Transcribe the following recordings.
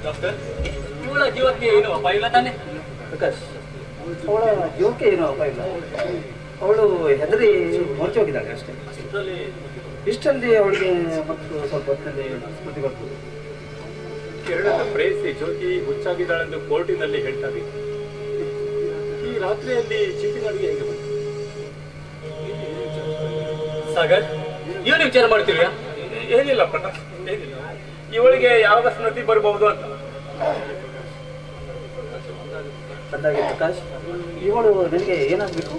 Doctor, ಇವಳ ಜೀವಕ್ಕೆ ಏನು ಅಪಾಯ ಇಲ್ಲ ತಾನೆ? ಪ್ರಕಾಶ್, ಅವಳ ಜೀವಕ್ಕೆ ಏನು ಅಪಾಯ ಇಲ್ಲ. ಅವಳು ಹೆದರಿ ಹೊರಚಿ ಹೋಗಿದ್ದಾಳೆ ಅಷ್ಟೇ. ಇಷ್ಟಲ್ಲಿ ಅವಳಿಗೆ ಮತ್ತು ಸ್ವಲ್ಪ ಹೊತ್ತಿನಲ್ಲಿ ಸ್ಮೃತಿ ಬರ್ತದೆ. ಕೇರಳದ ಪ್ರೇಯಸಿ ಜ್ಯೋತಿ ಹುಚ್ಚಾಗಿದ್ದಾಳೆಂದು ಕೋರ್ಟಿನಲ್ಲಿ ಹೇಳ್ತಾರೆ. ಈ ರಾತ್ರಿಯಲ್ಲಿ ಚಿಪ್ಪಿನಡಿಗೆ ಹೇಗೆ ಬಂತು? ಸಾಗರ್, ಏನು ವಿಚಾರ ಮಾಡ್ತೀರಾ? ಏನಿಲ್ಲ ಪ್ರಕಾಶ್, ಏನಿಲ್ಲ. ಇವಳಿಗೆ ಯಾವಾಗ ಸ್ಮೃತಿ ಬರಬಹುದು ಅಂತ. ಅಂದಾಗೆ ಪ್ರಕಾಶ್, ಇವಳು ನಿನಗೆ ಏನಾಗಬೇಕು?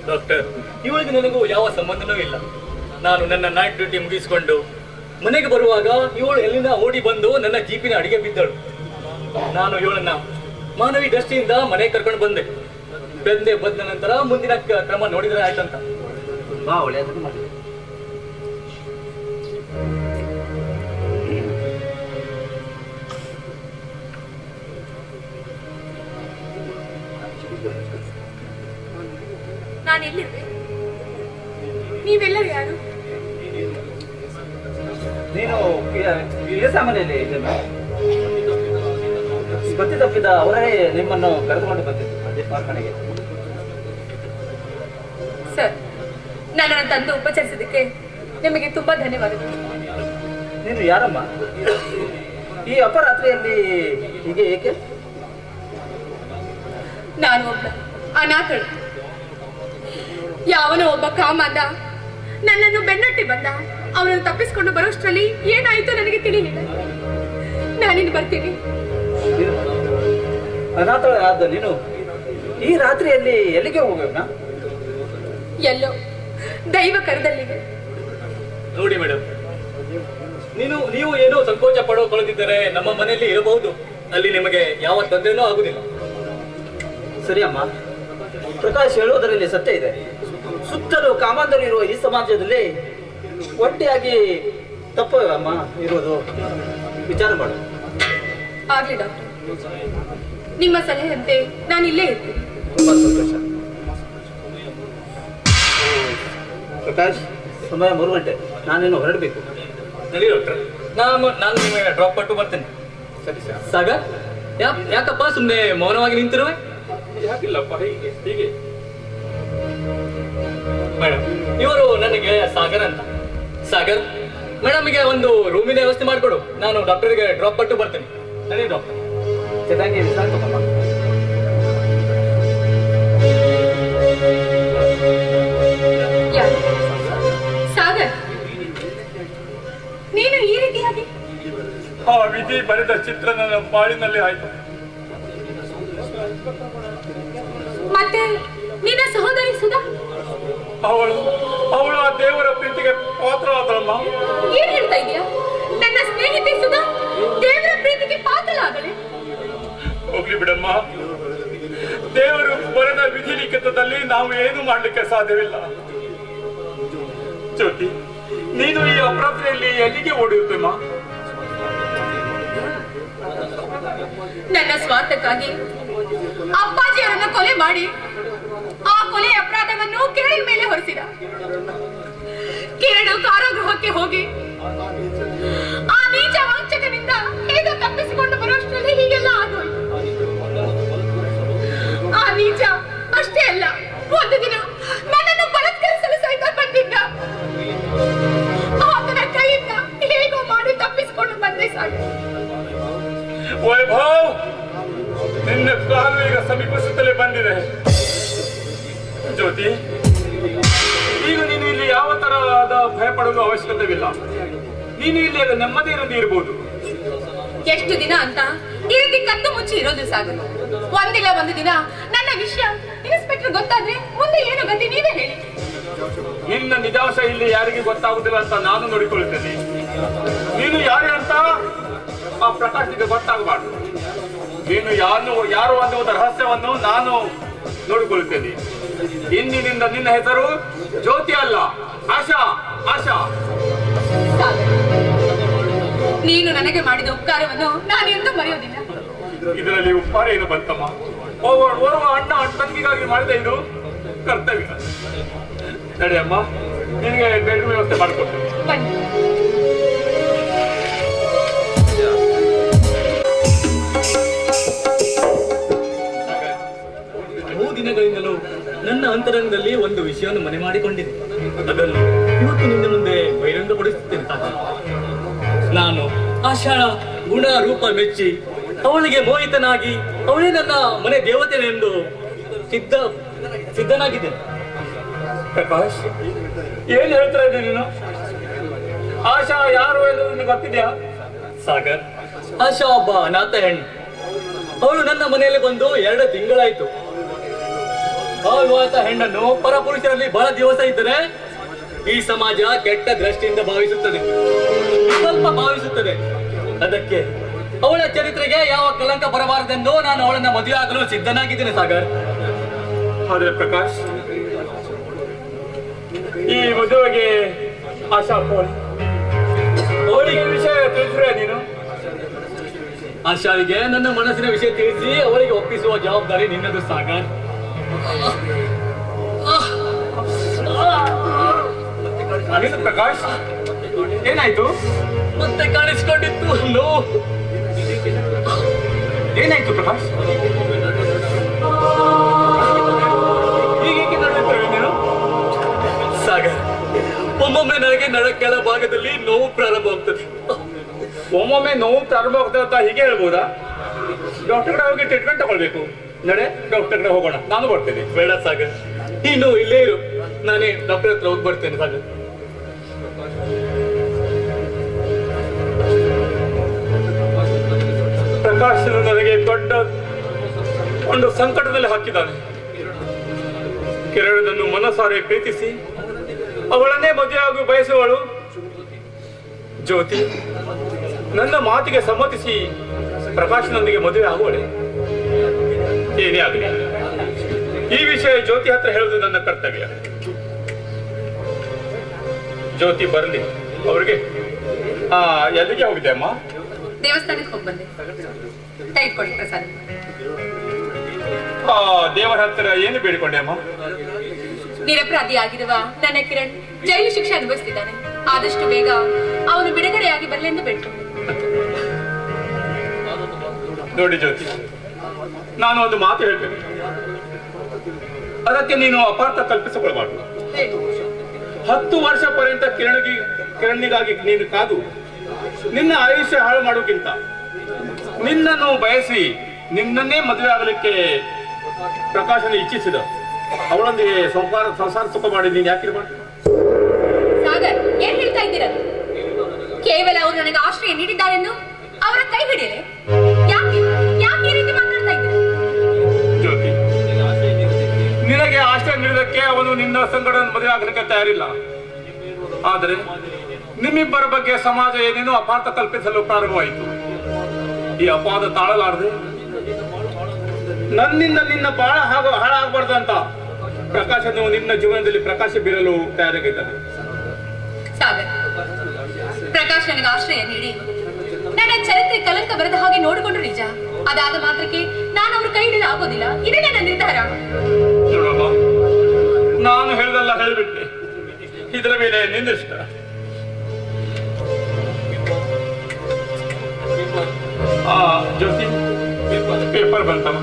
ಡಾಕ್ಟರ್, ಇವಳಿಗೆ ನನಗೂ ಯಾವ ಸಂಬಂಧನೂ ಇಲ್ಲ. ನಾನು ನನ್ನ ನೈಟ್ ಡ್ಯೂಟಿ ಮುಗಿಸಿಕೊಂಡು ಮನೆಗೆ ಬರುವಾಗ ಇವಳು ಎಲ್ಲಿಂದ ಓಡಿ ಬಂದು ನನ್ನ ಜೀಪಿನ ಅಡಿಗೆ ಬಿದ್ದಳು. ನಾನು ಇವಳನ್ನ ಮಾನವಿ ದೃಷ್ಟಿಯಿಂದ ಮನೆಗೆ ಕರ್ಕೊಂಡು ಬಂದ ನಂತರ ಮುಂದಿನ ಕ್ರಮ ನೋಡಿದ್ರೆ ಆಯ್ತಂತ. ತುಂಬಾ ಒಳ್ಳೆಯದನ್ನು ಮಾಡಿದೆ. ನಾನೆಲ್ಲಿರುವೆ? ನೀವೆಲ್ಲರೂ ಯಾರು? ನೀನು ಸಾಮಾನ್ಯಲ್ಲಿ ಗತಿ ತಪ್ಪಿದ ಅವರೇ ನಿಮ್ಮನ್ನು ಕರೆದುಕೊಂಡು ಬಂದಿದ್ದು ಅದೇ ಕಾರ್ಖಾನೆಗೆ. ಸರ್, ನನ್ನನ್ನು ತಂದು ಉಪಚರಿಸಿದ್ದಕ್ಕೆ ನಿಮಗೆ ತುಂಬಾ ಧನ್ಯವಾದಗಳು. ನೀನು ಯಾರಮ್ಮ? ಈ ಅಪರಾತ್ರಿಯಲ್ಲಿ ಹೀಗೆ ಏಕೆ? ನಾನು ಒಬ್ಬ ಅನಾಥಳು. ಯಾವನೋ ಒಬ್ಬ ಕಾಮಾಂದ ನನ್ನನ್ನು ಬೆನ್ನಟ್ಟಿ ಬಂದ. ಅವನನ್ನು ತಪ್ಪಿಸಿಕೊಂಡು ಬರೋಷ್ಟರಲ್ಲಿ ಏನಾಯ್ತು ನನಗೆ ತಿಳಿಲಿಲ್ಲ. ನಾನಿನ್ನು ಬರ್ತೀನಿ. ಅನಾಥಳಾದ ನೀನು ಈ ರಾತ್ರಿಯಲ್ಲಿ ಎಲ್ಲಿಗೆ ಹೋಗೋಣ? ಎಲ್ಲೋ ದೈವ ಕರೆದಲ್ಲಿಗೆ. ನೋಡಿ ಮೇಡಮ್, ನೀವು ಏನೋ ಸಂಕೋಚ ಪಡೋಕೊಳ್ಳದಿದ್ದರೆ ನಮ್ಮ ಮನೆಯಲ್ಲಿ ಇರಬಹುದು. ಅಲ್ಲಿ ನಿಮಗೆ ಯಾವ ತೊಂದರೆನೂ ಆಗುದಿಲ್ಲ. ಸರಿ ಅಮ್ಮ, ಪ್ರಕಾಶ್ ಹೇಳುವುದರಲ್ಲಿ ಸತ್ಯ ಇದೆ. ಸುತ್ತಲೂ ಕಾಮಾಂಧರು ಇರುವ ಈ ಸಮಾಜದಲ್ಲಿ ಒಟ್ಟಿಯಾಗಿ ತಪ್ಪು ಅಮ್ಮ ಇರುವುದು. ವಿಚಾರ ಮಾಡು. ಆಗ್ಲಿ ಡಾಕ್ಟರ್, ನಿಮ್ಮ ಸಲಹೆಯಂತೆ ನಾನು ಇಲ್ಲೇ ಇರ್ತೀನಿ. ತುಂಬಾ ಸಂತೋಷ. ಪ್ರಕಾಶ್, ಸಮಯ 3 ಗಂಟೆ. ನಾನೇನು ಹೊರಡಬೇಕು. ನಡಿ ಡಾಕ್ಟರ್, ನಾನು ನಿಮಗೆ ಡ್ರಾಪ್ ಕೊಟ್ಟು ಬರ್ತೇನೆ. ಸರಿ ಸರ್. ಸಾಗರ್, ಯಾಕಪ್ಪ ಸುಮ್ಮನೆ ಮೌನವಾಗಿ ನಿಂತಿರುವೆ? ಯಾಕಿಲ್ಲಪ್ಪ, ಹೀಗೆ ಮೇಡಮ್, ಇವರು ನನ್ನ ಗೆಳೆಯ ಸಾಗರ್ ಅಂತ. ಸಾಗರ್, ಮೇಡಮ್ಗೆ ಒಂದು ರೂಮಿನ ವ್ಯವಸ್ಥೆ ಮಾಡಿಕೊಡು. ನಾನು ಡಾಕ್ಟರ್ಗೆ ಡ್ರಾಪ್ ಕೊಟ್ಟು ಬರ್ತೇನೆ. ನಡಿ ಡಾಕ್ಟರ್. ಚೆನ್ನಾಗಿ ವಿಶ್ರಾಂತಿ ತಗೊಮ್ಮ. ಸಾಗರ್, ನೀನು ಈ ರೀತಿಯಾಗಿ? ಆ ವಿಧಿ ಬರೆದ ಚಿತ್ರ ನನ್ನ ಬಾಳಿನಲ್ಲಿ ಆಯ್ತು. ಮತ್ತೆ ನಿನ್ನ ಸಹೋದರಿ ಸುಧಾ? ಅವಳು ಆ ದೇವರ ಪ್ರೀತಿಗೆ ಪಾತ್ರರಾದಳಮ್ಮ. ಏನ್ ಹೇಳ್ತಾ ಇದೀಯಾ? ನನ್ನ ಸ್ನೇಹಿತೆ ಸುಧಾ ದೇವರ ಪ್ರೀತಿಗೆ ಪಾತ್ರರಾಗಲೇ? ಹೋಗ್ಲಿ ಬಿಡಮ್ಮ, ದೇವರು ಬರೆದ ವಿಧಿ ಲಿಖಿತದಲ್ಲಿ ನಾವು ಏನು ಮಾಡ್ಲಿಕ್ಕೆ ಸಾಧ್ಯವಿಲ್ಲ. ಜ್ಯೋತಿ, ನೀನು ಈ ಅಪರಾತ್ರಿಯಲ್ಲಿ ಎಲ್ಲಿಗೆ ಓಡಿರುತ್ತೇಮ್ಮ? ನನ್ನ ಸ್ವಾರ್ಥಕ್ಕಾಗಿ ಅಪ್ಪಾಜಿಯವರನ್ನ ಕೊಲೆ ಮಾಡಿ ಆ ಕೊಲೆ ಅಪರಾಧವನ್ನು ಕಿರಣ್ ಮೇಲೆ ಹೊರಿಸಿದ. ಕಿರಣ್ ಕಾರಾಗೃಹಕ್ಕೆ ಹೋಗಿ ಆ ನೀಚ ವಂಚಕನಿಂದ ಹೇಗೆ ತಪ್ಪಿಸಿಕೊಂಡು ಬರೋಷ್ಟರಲ್ಲಿ ಹೀಗೆಲ್ಲ ಆಗೋಯ್ತು. ಆ ನೀಚ ಅಷ್ಟೇ ಅಲ್ಲ, ಒಂದು ದಿನ ನನ್ನನ್ನು ಬಲಾತ್ಕರಿಸಲು ಸಹಿತ ಬಂದಿದ್ದ. ಆತನ ಕೈಯಿಂದ ಹೇಗೋ ಮಾಡಿ ತಪ್ಪಿಸಿಕೊಂಡು ಬಂದೆ. ಸಾಕು ವೈಭವ್, ನಿನ್ನ ಕಾಲು ಈಗ ಸಮೀಪಿಸುತ್ತಲೇ ಬಂದಿದೆ. ಜ್ಯೋತಿ, ಈಗ ನೀನು ಇಲ್ಲಿ ಯಾವ ತರಹದ ಭಯ ಪಡಲು ಅವಶ್ಯಕತೆವಿಲ್ಲ. ನೀನು ಇಲ್ಲಿ ನೆಮ್ಮದಿಯಿಂದ ಇರಬಹುದು. ಎಷ್ಟು ದಿನ ಅಂತ ಈ ರೀತಿ ಕದ್ದು ಮುಚ್ಚಿ ಇರೋದು ಸಾಗರು? ಒಂದಿಲ್ಲ ಒಂದು ದಿನ ನನ್ನ ವಿಷಯ ಇನ್ಸ್ಪೆಕ್ಟರ್ ಗೊತ್ತಾದ್ರೆ ಮುಂದೆ ಏನು ಗತಿ ನೀವೇ ಹೇಳಿ. ನಿನ್ನ ನಿಜಾಂಶ ಇಲ್ಲಿ ಯಾರಿಗೆ ಗೊತ್ತಾಗುದಿಲ್ಲ ಅಂತ ನಾನು ನೋಡಿಕೊಳ್ಳುತ್ತೇನೆ. ನೀನು ಯಾರೇ ಅಂತ ಆ ಪ್ರಕಾಶ್ಗೆ ಗೊತ್ತಾಗಬಾರ್ದು. ನೀನು ಯಾರು ಅನ್ನುವುದ ರಹಸ್ಯವನ್ನು ನಾನು ನೋಡಿಕೊಳ್ಳುತ್ತೇನೆ. ಇಂದಿನಿಂದ ನಿನ್ನ ಹೆಸರು ಜ್ಯೋತಿ ಅಲ್ಲ, ಆಶಾ. ನೀನು ನನಗೆ ಮಾಡಿದ ಉಪಕಾರವನ್ನು ನಾನು ಎಂದೂ ಮರೆಯೋದಿಲ್ಲ. ಇದರಲ್ಲಿ ಉಪಕಾರ ಏನು ಬಂತಮ್ಮ? ಓರ್ವ ಅಣ್ಣ ತಂಗಿಗಾಗಿ ಮಾಡಿದ ಇದು ಕರ್ತವ್ಯ. ನಡೆಯಮ್ಮ, ನಿನಗೆ ಬೆಡ್ರೂಮ್ ವ್ಯವಸ್ಥೆ ಮಾಡಿಕೊಡ್ತೇನೆ. ಬನ್ನಿ. ಅಂತರಂಗದಲ್ಲಿ ಒಂದು ವಿಷಯವನ್ನು ಮನೆ ಮಾಡಿಕೊಂಡಿದೆ. ಅದನ್ನು ಇವತ್ತು ನಿನ್ನ ಮುಂದೆ ಬಹಿರಂಗಪಡಿಸುತ್ತೇನೆ ತಾತ. ನಾನು ಆಶಾಳ ಗುಣ ರೂಪ ಮೆಚ್ಚಿ ಅವಳಿಗೆ ಮೋಹಿತನಾಗಿ ಅವಳೇ ನನ್ನ ಮನೆ ದೇವತೆನೆಂದು ಸಿದ್ಧನಾಗಿದ್ದೇನೆ. ಪ್ರಕಾಶ್, ಏನ್ ಹೇಳ್ತಾ ಇದ್ದೀನಿ ನೀನು? ಆಶಾ ಯಾರು ಎಂದು ನಿನಗೆ ಗೊತ್ತಿದ್ಯಾ? ಸಾಗರ್, ಆಶಾ ಒಬ್ಬ ಅನಾಥ ಹೆಣ್ಣು. ಅವಳು ನನ್ನ ಮನೆಯಲ್ಲಿ ಬಂದು 2 ತಿಂಗಳಾಯ್ತು. ಅವಿವಾಹಿತ ಹೆಣ್ಣನ್ನು ಪರಪುರುಷರಲ್ಲಿ ಬಹಳ ದಿವಸ ಇದ್ದರೆ ಈ ಸಮಾಜ ಕೆಟ್ಟ ದೃಷ್ಟಿಯಿಂದ ಭಾವಿಸುತ್ತದೆ, ಸ್ವಲ್ಪ ಭಾವಿಸುತ್ತದೆ. ಅದಕ್ಕೆ ಅವಳ ಚರಿತ್ರೆಗೆ ಯಾವ ಕಳಂಕ ಬರಬಾರದೆಂದು ನಾನು ಅವಳನ್ನ ಮದುವೆ ಆಗಲು ಸಿದ್ಧನಾಗಿದ್ದೇನೆ ಸಾಗರ್. ಆದ್ರೆ ಪ್ರಕಾಶ್, ಈ ಮದುವೆಗೆ ಆಶಾ ಅವಳಿಗೆ ವಿಷಯ ತಿಳಿಸಿದ್ರೆ ನೀನು? ಆಶಾವಿಗೆ ನನ್ನ ಮನಸ್ಸಿನ ವಿಷಯ ತಿಳಿಸಿ ಅವಳಿಗೆ ಒಪ್ಪಿಸುವ ಜವಾಬ್ದಾರಿ ನಿನ್ನದು ಸಾಗರ್. ಅದೇನು ಪ್ರಕಾಶ್, ಏನಾಯ್ತು? ಮತ್ತೆ ಕಾಣಿಸಿಕೊಂಡಿತ್ತು ನೋವು. ಏನಾಯ್ತು ಪ್ರಕಾಶ್? ಹೀಗೆ ನಡೆಯುತ್ತವೆ ನೀನು? ಸಾಗರ್, ಒಮ್ಮೊಮ್ಮೆ ನನಗೆ ಕೆಳ ಭಾಗದಲ್ಲಿ ನೋವು ಪ್ರಾರಂಭವಾಗ್ತದೆ. ಒಮ್ಮೊಮ್ಮೆ ನೋವು ಪ್ರಾರಂಭ ಆಗ್ತದೆ ಅಂತ ಹೀಗೆ ಹೇಳ್ಬೋದಾ? ಡಾಕ್ಟರ್ ಕಡೆ ಹೋಗಿ ಟ್ರೀಟ್ಮೆಂಟ್ ತಗೊಳ್ಬೇಕು. ನಡೆ, ಡಾಕ್ಟರ್ ಕಡೆ ಹೋಗೋಣ. ನಾನು ಬರ್ತೇನೆ. ಬೇಡ ಸಾಗರ್, ನೀನು ಇಲ್ಲೇ ಇರು, ನಾನೇ ಡಾಕ್ಟರ್ ಹತ್ರ ಹೋಗಿ ಬರ್ತೇನೆ ಸಾಗರ್. ಪ್ರಕಾಶ್ ನನಗೆ ದೊಡ್ಡ ಒಂದು ಸಂಕಟದಲ್ಲಿ ಹಾಕಿದ್ದಾನೆ. ಕಿರಣನನ್ನು ಮನಸಾರೆ ಪ್ರೀತಿಸಿ ಅವಳನ್ನೇ ಮದುವೆಯಾಗಿ ಬಯಸುವಳು ಜ್ಯೋತಿ ನನ್ನ ಮಾತಿಗೆ ಸಮ್ಮತಿಸಿ ಪ್ರಕಾಶನೊಂದಿಗೆ ಮದುವೆ ಆಗುವಳೆ. ಏನೇ ಆಗಲಿ, ಈ ವಿಷಯ ಜ್ಯೋತಿ ಹತ್ರ ಹೇಳುವುದು ನನ್ನ ಕರ್ತವ್ಯ. ಜ್ಯೋತಿ ಬರಲಿ. ಅವ್ರಿಗೆ ಎಲ್ಲಿಗೆ ಹೋಗಿದೆ ಅಮ್ಮ? ದೇವಸ್ಥಾನಕ್ಕೆ ಹೋಗಿ ಬಂದೆ. ತೆಗೆದುಕೊಳ್ಳಿ ಪ್ರಸಾದ. ದೇವರ ಹತ್ತಿರ ಏನು ಬೇಡಿಕೊಂಡೆ ಅಮ್ಮ? ನಿರಪರಾಧಿ ಆಗಿರುವ ನನ್ನ ಕಿರಣ್ ಜೈಲು ಶಿಕ್ಷೆ ಅನುಭವಿಸ್ತಿದ್ದಾನೆ. ಆದಷ್ಟು ಬೇಗ ಅವನು ಬಿಡುಗಡೆಯಾಗಿ ಬರಲೆಂದು ಬೇಡ್ಕೊಂಡೆ. ನೋಡಿ ಜ್ಯೋತಿ, ನಾನು ಒಂದು ಮಾತು ಹೇಳ್ತೇನೆ, ಅದಕ್ಕೆ ನೀನು ಅಪಾರ್ಥ ಕಲ್ಪಿಸಿಕೊಳ್ಳಬಾರ್ದು. 10 ವರ್ಷ ಪರ್ಯಂತ ಕಿರಣಿಗಾಗಿ ನೀನು ಕಾದು ನಿನ್ನ ಆಯುಷ್ಯ ಹಾಳು ಮಾಡೋಕ್ಕಿಂತ ನಿನ್ನನ್ನು ಬಯಸಿ ನಿನ್ನನ್ನೇ ಮದುವೆ ಆಗಲಿಕ್ಕೆ ಪ್ರಕಾಶನ ಇಚ್ಛಿಸಿದ ಅವಳೊಂದಿಗೆ ಸಂಸಾರ ಸುಖ ಮಾಡಿ ನೀನು ಯಾಕಿರ್ಬಾರ್ದು? ಸಾಗರ್, ಏನ್ ಹೇಳ್ತಾ ಇದ್ದೀರಾ? ಕೇವಲ ಅವರು ನನಗೆ ಆಶ್ರಯ ನೀಡಿದ್ದಾರೆಂದು ಅವರ ಕೈ ಹಿಡಿಯಲೆ? ಯಾಕೆ ಯಾಕೆ ಈ ರೀತಿ ಮಾತಾಡ್ತಾ ಇದ್ದೀರಾ? ಜ್ಯೋತಿ, ನಿನಗೆ ಆಶ್ರಯ ನೀಡಿದಕ್ಕೆ ಅವನು ನಿನ್ನ ಸಂಗಡ ಮದುವೆ ಆಗಲಿಕ್ಕೆ ತಯಾರಿಲ್ಲ. ಆದರೆ ನಿಮ್ಮಿಬ್ಬರ ಬಗ್ಗೆ ಸಮಾಜ ಏನೇನೋ ಅಪಾರ್ಥ ಕಲ್ಪಿಸಲು ಪ್ರಾರಂಭವಾಯಿತು. ಈ ಅಪಾದ ತಾಳಲಾರದೆ ನನ್ನಿಂದ ನಿನ್ನ ಬಹಳ ಹಾಳಾಗಬಾರ್ದು ಅಂತ ಪ್ರಕಾಶನು ನಿನ್ನ ಜೀವನದಲ್ಲಿ ಪ್ರಕಾಶ ಬೀರಲು ತಯಾರಾಗಿದ್ದಾನೆ. ಸಾಗರ್, ಪ್ರಕಾಶ್ ನನಗೆ ಆಶ್ರಯ ನೀಡಿ ನನ್ನ ಚರಿತ್ರೆ ಕಲಂಕ ಬರದ ಹಾಗೆ ನೋಡಿಕೊಂಡು ನಿಜ. ಅದಾದ ಮಾತ್ರಕ್ಕೆ ನಾನು ಅವ್ರ ಕೈ ಹಿಡಿದು ಆಗೋದಿಲ್ಲ. ಇದೇ ನನ್ನ ನಿರ್ಧಾರ. ನೋಡಮ್ಮ, ನಾನು ಹೇಳ್ದಲ್ಲ ಹೇಳ್ಬಿಟ್ಟೆ. ಇದರ ಮೇಲೆ ನಿನ್ನಿಷ್ಟ. ಜ್ಯೋತಿ, ಪೇಪರ್ ಬಂತಮ್ಮ,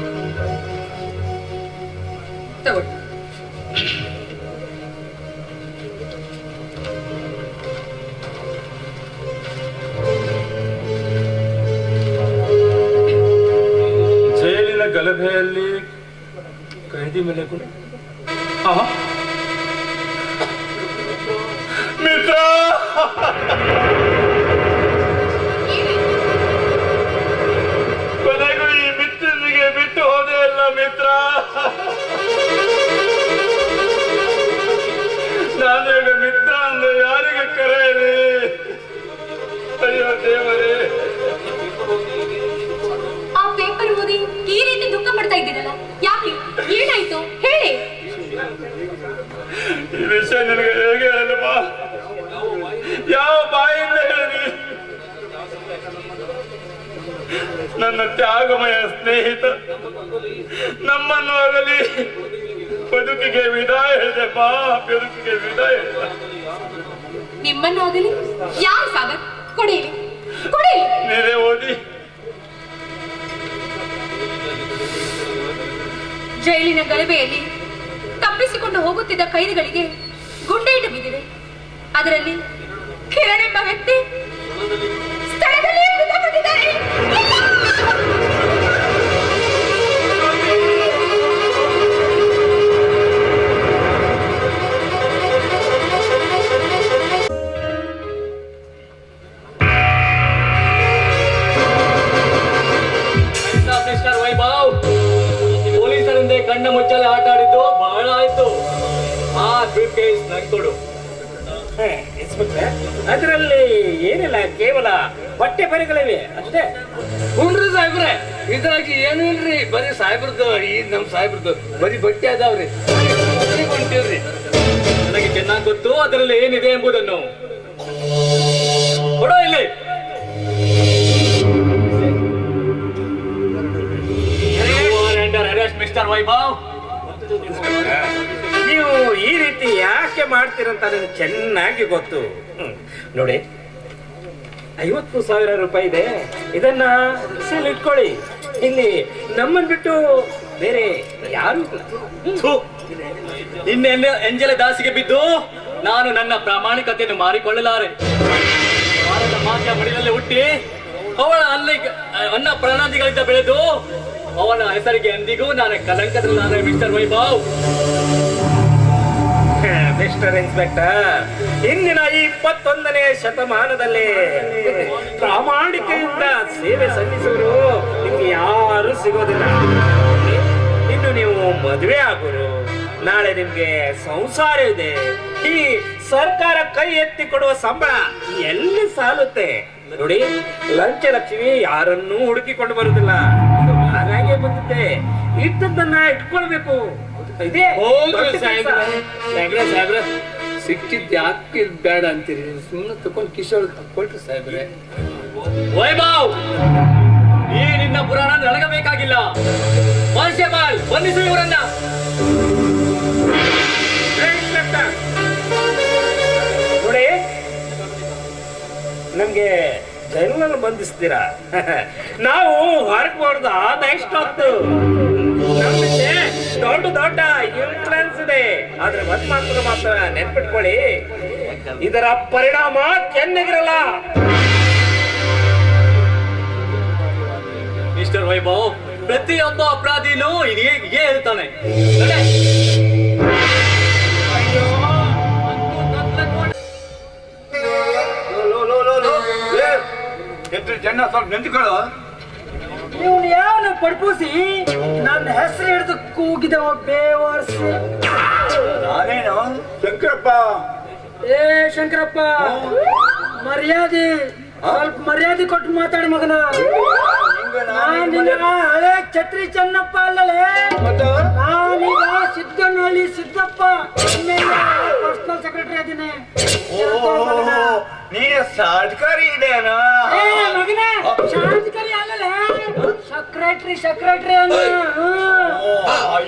ತಗೊಳ್ಳಿ. ಜೈಲಿನ ಗಲಭೆಯಲ್ಲಿ ಕೈದಿ ಮೇಲೆ ಮಿತ್ರ ಕೊನೆಗೂ ಈ ಮಿತ್ರನಿಗೆ ಬಿಟ್ಟು ಹೋದೇ ಇಲ್ಲ ಮಿತ್ರ. ನಾನೀಗ ಮಿತ್ರ ಅಂದ್ರೆ ಯಾರಿಗೆ ಕರೆಯಲಿ? ಅಯ್ಯೋ ದೇವರೇ. ಆ ಪೇಪರ್ ಓದಿ ಈ ರೀತಿ ದುಃಖ ಪಡ್ತಾ ಇದ್ದೀರಲ್ಲ, ಯಾಕೆ? ಏನಾಯ್ತು ಹೇಳಿ. ಈ ವಿಷಯ ನಿನಗೆ ಹೇಗೆ ಹೇಳಮ್ಮ? ಯಾವ ಬಾಯಿಂದ ಹೇಳಿ? ನನ್ನ ತ್ಯಾಗಮಯ ಸ್ನೇಹಿತ ನಮ್ಮನ್ನು ಆಗಲಿ ಬದುಕಿಗೆ ವಿದಾಯ ಹೇಳಿದೆಪ್ಪ. ಬದುಕಿಗೆ ವಿದಾಯ ಹೇಳಿದ. ನಿಮ್ಮನ್ನು ಆಗಲಿ? ಯಾರು ಸಾಗರ್? ಕೊಡೀಲಿ ಕೊಡೀಲಿ. ನೀವೇ ಓದಿ. ಜೈಲಿನ ಗಲಭೆಯಲ್ಲಿ ತಪ್ಪಿಸಿಕೊಂಡು ಹೋಗುತ್ತಿದ್ದ ಕೈದಿಗಳಿಗೆ ಗುಂಡೇಟು ಬಿದ್ದಿದೆ. ಅದರಲ್ಲಿ ಕಿರಣ್ ಎಂಬ ವ್ಯಕ್ತಿ ಸ್ಥಳದಲ್ಲಿಯೇ ಮೃತಪಟ್ಟಿದ್ದಾರೆ. ಮಿಸ್ಟರ್ ವೈಭವ್, ಪೊಲೀಸರಿಂದ ಕಣ್ಣ ಮುಚ್ಚಲೆ ಆಟ ಆಡಿದ್ದು ಬಹಳ ಆಯ್ತು. ಆ ಬ್ರೀಫ್ ಕೇಸ್ ನಂಗೆ ಕೊಡು. ಅದರಲ್ಲಿ ಏನಿಲ್ಲ, ಕೇವಲ ಬಟ್ಟೆ ಬರೆಗಳಿವೆ ಅಷ್ಟೇ. ಹುನ್ರಿ ಸಾಹೇಬ್ರೆ, ಇದ್ರಾಗಿ ಏನು ಇಲ್ರಿ, ಬರೀ ಸಾಹೇಬ್ರದ್ದು ಈ ನಮ್ ಸಾಹೇಬ್ರದ್ದು ಬರೀ ಬಟ್ಟೆ ಅದಾವ್ರಿ, ಹೊಂಟಿವ್ರಿ. ನನಗೆ ಚೆನ್ನಾಗಿ ಗೊತ್ತು ಅದರಲ್ಲಿ ಏನಿದೆ ಎಂಬುದನ್ನು. ಕೊಡೋ ಇಲ್ಲಿ. ಮಿಸ್ಟರ್ ವೈಭವ್, ನೀವು ಈ ರೀತಿ ಯಾಕೆ ಮಾಡ್ತೀರಂತ ನನಗೆ ಚೆನ್ನಾಗಿ ಗೊತ್ತು. ನೋಡಿ, 50,000 ರೂಪಾಯಿ ಇದೆ, ಇದನ್ನ ಸೀಲ್ ಇಟ್ಕೊಳ್ಳಿ. ಇಲ್ಲಿ ನಮ್ಮನ್ ಬಿಟ್ಟು ಬೇರೆ ಯಾರು ಇಲ್ಲ. ಇನ್ನೆಲ್ಲ ಎಂಜಲ ದಾಸಿಗೆ ಬಿದ್ದು ನಾನು ನನ್ನ ಪ್ರಾಮಾಣಿಕತೆಯನ್ನು ಮಾರಿಕೊಳ್ಳಲಾರೆ. ಭಾರತ ಮಾತೆಯ ಮಡಿಲಲ್ಲಿ ಹುಟ್ಟಿ ಅವಳ ಅನ್ನ ಪ್ರಾಣಾದಿಗಳಿಂದ ಬೆಳೆದು ಅವನ ಹೆಸರಿಗೆ ಎಂದಿಗೂ ನಾನು ಕಲಂಕದಲ್ಲಾರೆ. ಮಿಸ್ಟರ್ ವೈಭವ್, ಮಿಸ್ಟರ್ ಇನ್ಸ್ಪೆಕ್ಟರ್, ಇಂದಿನ ಈ 21ನೇ ಶತಮಾನದಲ್ಲಿ ಪ್ರಾಮಾಣಿಕೆಯಿಂದ ಸೇವೆ ಸಲ್ಲಿಸುವರು ನಿಮ್ಗೆ ಯಾರು ಸಿಗೋದಿಲ್ಲ. ಇನ್ನು ನೀವು ಮದುವೆ ಆಗೋರು, ನಾಳೆ ನಿಮ್ಗೆ ಸಂಸಾರ ಇದೆ, ಈ ಸರ್ಕಾರ ಕೈ ಎತ್ತಿ ಕೊಡುವ ಸಂಬಳ ಎಲ್ಲಿ ಸಾಲುತ್ತೆ? ನೋಡಿ, ಲಂಚ ಲಕ್ಷ್ಮಿ ಯಾರನ್ನೂ ಹುಡುಕಿಕೊಂಡು ಬರುದಿಲ್ಲ, ಹಾಗಾಗಿ ಬಂದಿದ್ದೆ. ಇಟ್ಟದ್ದನ್ನ ಇಟ್ಕೊಳ್ಬೇಕು. ಇದೇ ಸಾಹೇಬ್ರೆ, ಸಿಕ್ಕಿದ್ ಯಾಕೆ ಬೇಡ ಅಂತೀರಿ? ಸುಮ್ಮನೆ ತಕೊಂಡ್ ಕಿಶೋರ್ ಕೊಟ್ರಿ ಸಾಹೇಬ್ರೆ. ವೈಭವ್, ಈ ನಿನ್ನ ಪುರಾಣ ನನಗಬೇಕಾಗಿಲ್ಲ. ಕಾನ್ಸ್ಟೇಬಲ್, ಬಂಧಿಸು ಇವರನ್ನ. ನೋಡಿ, ನಮ್ಗೆ ಜೈಲಲ್ಲಿ ಬಂಧಿಸ್ತೀರಾ, ನಾವು ಹೊರಗೆ ಬರೋದು ಅದೆಷ್ಟೊತ್ತು. ನಮ್ಗೆ ದೊಡ್ಡ ದೊಡ್ಡ ಇನ್ಫ್ಲುಯೆನ್ಸ್ ಇದೆ. ಆದ್ರೆ ಒಂದ್ ಮಾತ್ರ ನೆನ್ಪಿಟ್ಕೊಳ್ಳಿ, ಇದರ ಪರಿಣಾಮ ಚೆನ್ನಾಗಿರಲ್ಲ. ಮಿಸ್ಟರ್ ವೈಭವ್, ಪ್ರತಿಯೊಬ್ಬ ಅಪರಾಧಿನೂ ಹೀಗೆ ಹೇಳ್ತಾನೆ. ಜನ ಸ್ವಲ್ಪ ನಿಂತ್ಕೊಳ್ಳೋ. ನೀವು ಏನು ಪಡ್ಪೂಸಿ ನನ್ನ ಹೆಸರು ಹಿಡಿದು ಕೂಗಿದವ ಬೇವರ್ಸಿ. ನಾನೇನು ಶಂಕರಪ್ಪ. ಏ ಶಂಕರಪ್ಪ, ಮರ್ಯಾದೆ, ಸ್ವಲ್ಪ ಮರ್ಯಾದೆ ಕೊಟ್ಟು ಮಾತಾಡಿ ಮಗನ. ನಾನಿನ್ನ ಹಳೆ ಛತ್ರಿ ಚೆನ್ನಪ್ಪ ಅಲ್ಲಲೇ, ನಾನೀಗ ಸಿದ್ದನಹಳ್ಳಿ ಸಿದ್ದಪ್ಪ, ಪರ್ಸನಲ್ ಸೆಕ್ರೆಟರಿ ಅದೀನಿ. ನೀನು ಸಾಧಿಕಾರಿ ಇದೆಯಾ? ಏ ಮಗನ, ಶಾಸಕರಿ ಅಲ್ಲಲೇ, ಸೆಕ್ರೆಟರಿ ಅನ್ನ.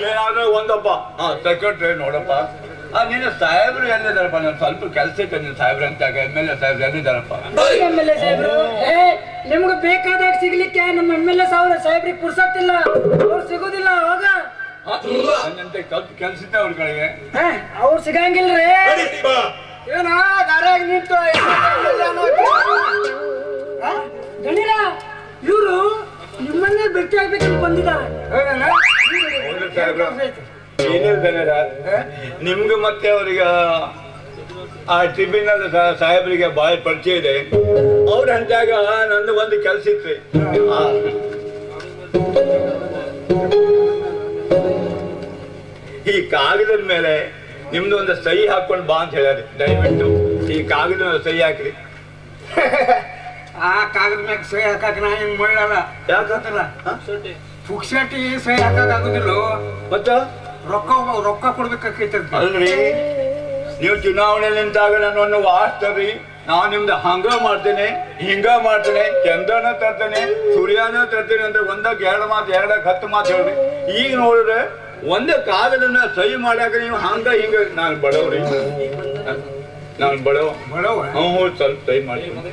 ಏನಾದ್ರೂ ಒಂದಪ್ಪ ಸೆಕ್ರೆಟರಿ ನೋಡಪ್ಪ. ನೀನು ಸಾಹೇಬ್ರು ಎಲ್ಲಿದ್ದಾರಪ್ಪ? ನಾನು ಸ್ವಲ್ಪ ಕೆಲಸ ಇತ್ತು ನೀನು ಸಾಹೇಬ್ರ ಅಂತ. MLA ಸಾಹೇಬ್ರು ಎಲ್ಲಿದ್ದಾರಪ್ಪ? MLA ಸಾಹೇಬ್ರು ನಿಮ್ಗೆ ಬೇಕಾದಾಗ ಸಿಗ್ಲಿಕ್ಕೆ ನಮ್ಮ MLA ಸಾಹೇಬ್ರಿಗೆ ಪುರ್ಸತ್ತಿಲ್ಲ, ಅವ್ರು ಸಿಗೋದಿಲ್ಲ. ಅವಾಗ ನನ್ನಂತೆ ಸ್ವಲ್ಪ ಕೆಲಸ ಇತ್ತು ಅವ್ರ ಕಡೆಗೆ. ಅವ್ರು ಸಿಗಂಗಿಲ್ರಿ. ಏನ ದಾರ್ಯಾಗ ನಿಂತು ಗಣೀರ, ಇವರು ನಿಮ್ಮನ್ನೇ ಭೇಟಿ ಆಗ್ಬೇಕಂತ ಬಂದಿದ್ದಾರೆ. ನಿಮ್ಗೆ ಮತ್ತೆ ಅವ್ರಿಗೆ ಆ ಟ್ರಿಬ್ಯುನಲ್ ಸಾಹೇಬರಿಗೆ ಬಾಳ ಪರಿಚಯ ಇದೆ. ಅವ್ರ ಅಂತಾಗ ನಂದು ಒಂದು ಕೆಲಸ ಇತ್ತು. ಈ ಕಾಗದದ ಮೇಲೆ ನಿಮ್ದು ಒಂದು ಸಹಿ ಹಾಕೊಂಡು ಬಾ ಅಂತ ಹೇಳ್ಯಾರ. ದಯವಿಟ್ಟು ಈ ಕಾಗದ ಸಹಿ ಹಾಕ್ರಿ. ಆ ಕಾಗದ ಮ್ಯಾಗ ಸಹಿ ಹಾಕಕ್ ನಾ ಹಿಂಗ್ ಮಾಡಲ್ಲ. ಯಾಕಂತಲ್ಲ ಪುಕ್ಸಟಿ ಸಹಿ ಹಾಕಕ್ ಆಗುದಿಲ್ಲ. ಮತ್ತ ರೊಕ್ಕ ಕೊಡ್ಬೇಕಾಕೈತೆ. ಅಲ್ರಿ, ನೀವು ಚುನಾವಣೆ ನಿಂತಾಗ ನನ್ನನ್ನು ವಾಸ್ತವ್ರಿ, ನಾವು ನಿಮ್ದು ಹಂಗ ಮಾಡ್ತೇನೆ, ಹಿಂಗ ಮಾಡ್ತೇನೆ, ಚಂದ್ರನ ತರ್ತೇನೆ, ಸೂರ್ಯನ ತರ್ತೇನೆ ಅಂದ್ರೆ ಒಂದಕ್ಕೆ 2 ಮಾತು, 2ಕ್ಕೆ 10 ಮಾತು ಹೇಳ್ರಿ. ಈಗ ನೋಡಿದ್ರೆ ಒಂದೇ ಕಾಗದನ್ನ ಸಹಿ ಮಾಡ್ಯಾಕ ನೀವು ಹಂಗ ಹಿಂಗ. ನಾನು ಬಡವ್ರಿ, ನಾನು ಬಡವ. ಸ್ವಲ್ಪ ಸಹಿ ಮಾಡ್ತೀನಿ.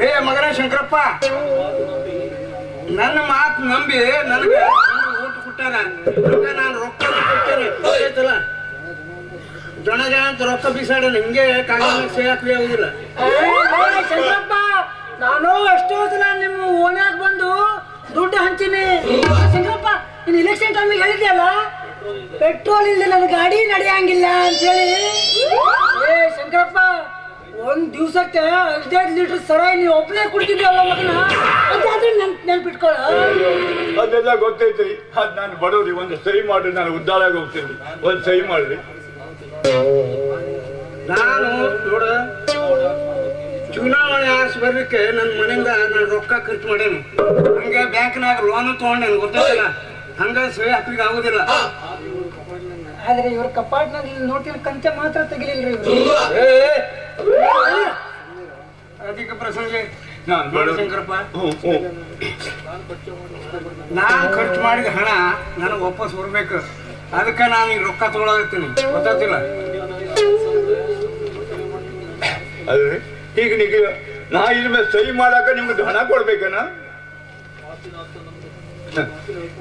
ಏ ಮಗನ ಶಂಕರಪ್ಪ, ನನ್ನ ಮಾತು ನಂಬಿ ನನಗೆ ಊಟ ಕೊಟ್ಟಾರ. ನಾನು ರೊಕ್ಕ ಕೊಡ್ತೇನೆ. ಜನ ಅಂತ ರೊಕ್ಕ ಬೀಸಾಡ ನಿಂಗೆ ಕಾಗದ ಸಹಿ ಹಾಕಿ ಆಗುದಿಲ್ಲ. ಶಂಕರಪ್ಪ, ನಾನು ಎಷ್ಟೋ ಸಲ ನಿಮ್ಮ ಓಣ್ಯಾಗ ಬಂದು ದುಡ್ಡು ಹಂಚಿನಿ. ಶಂಕರಪ್ಪ, ನೀನು ಇಲೆಕ್ಷನ್ ಟೈಮಿಗೆ ಹೇಳಿದ್ಯಲ್ಲ, ಪೆಟ್ರೋಲ್ ಇಲ್ಲದೆ ನನ್ನ ಗಾಡಿ ನಡೆಯಂಗಿಲ್ಲ ಅಂತೇಳಿ. ಶಂಕರಪ್ಪ, ಒಂದ್ ದಿವ್ಸಕ್ಕೆ 15 ಲೀಟರ್ ಸರಾಯಿ ನೀವು ಒಬ್ಬನೇ ಕುಡ್ತಿದ್ಯಲ್ಲ ಮಗನ, ಅದಾದ್ರೆ ನೆನ್ಪಿಟ್ಕೊಳ್ಳ. ಅದೆಲ್ಲ ಗೊತ್ತೈತಿ. ಅದ್ ನಾನು ಬಡವ್ರಿ ಒಂದು ಸಹಿ ಮಾಡ್ರಿ, ನಾನು ಉದ್ದಾರ ಆಗಿ ಹೋಗ್ತೀನಿ. ಒಂದು ಸಹಿ ಮಾಡ್ರಿ. ನಾನು ನೋಡ ಚುನಾವಣೆ ಆರಿಸಿ ಬರ್ಲಿಕ್ಕೆ ನನ್ನ ಮನೆಯಿಂದ ನಾನು ರೊಕ್ಕ ಖರ್ಚು ಮಾಡೇನು. ಹಂಗೆ ಬ್ಯಾಂಕ್ನಾಗ ಲೋನ್ ತಗೊಂಡೇನು ಗೊತ್ತಿಲ್ಲ. ಹಂಗ ಸಹಿ ಹಾಕ್ಲಿಕ್ಕೆ ಆಗುದಿಲ್ಲ. ಆದ್ರೆ ಇವ್ರ ಕಪಾಟ್ನಲ್ಲಿ ನೋಟಿನ ಕಂತೆ ಮಾತ್ರ ತೆಗಿಲಿಲ್ರಿ. ಅದಕ್ಕೆ ಪ್ರಸಂಗ ನಾನು ಬೇಡ ಶಂಕರಪ್ಪ, ನಾನು ಖರ್ಚು ಮಾಡಿದ ಹಣ ನನಗೆ ವಾಪಸ್ ಬರ್ಬೇಕು. ಅದಕ್ಕೆ ನಾನು ಈಗ ರೊಕ್ಕ ತಗೊಳಕತ್ತೀನಿ, ಗೊತ್ತಾಗ್ತಿಲ್ಲ. ಅಲ್ರಿ ಈಗ ನಿಮಗೆ ನಾ ಇದ್ರ ಮೇಲೆ ಸಹಿ ಮಾಡಾಕ ನಿಮ್ಗೆ ಹಣ ಕೊಡ್ಬೇಕನ?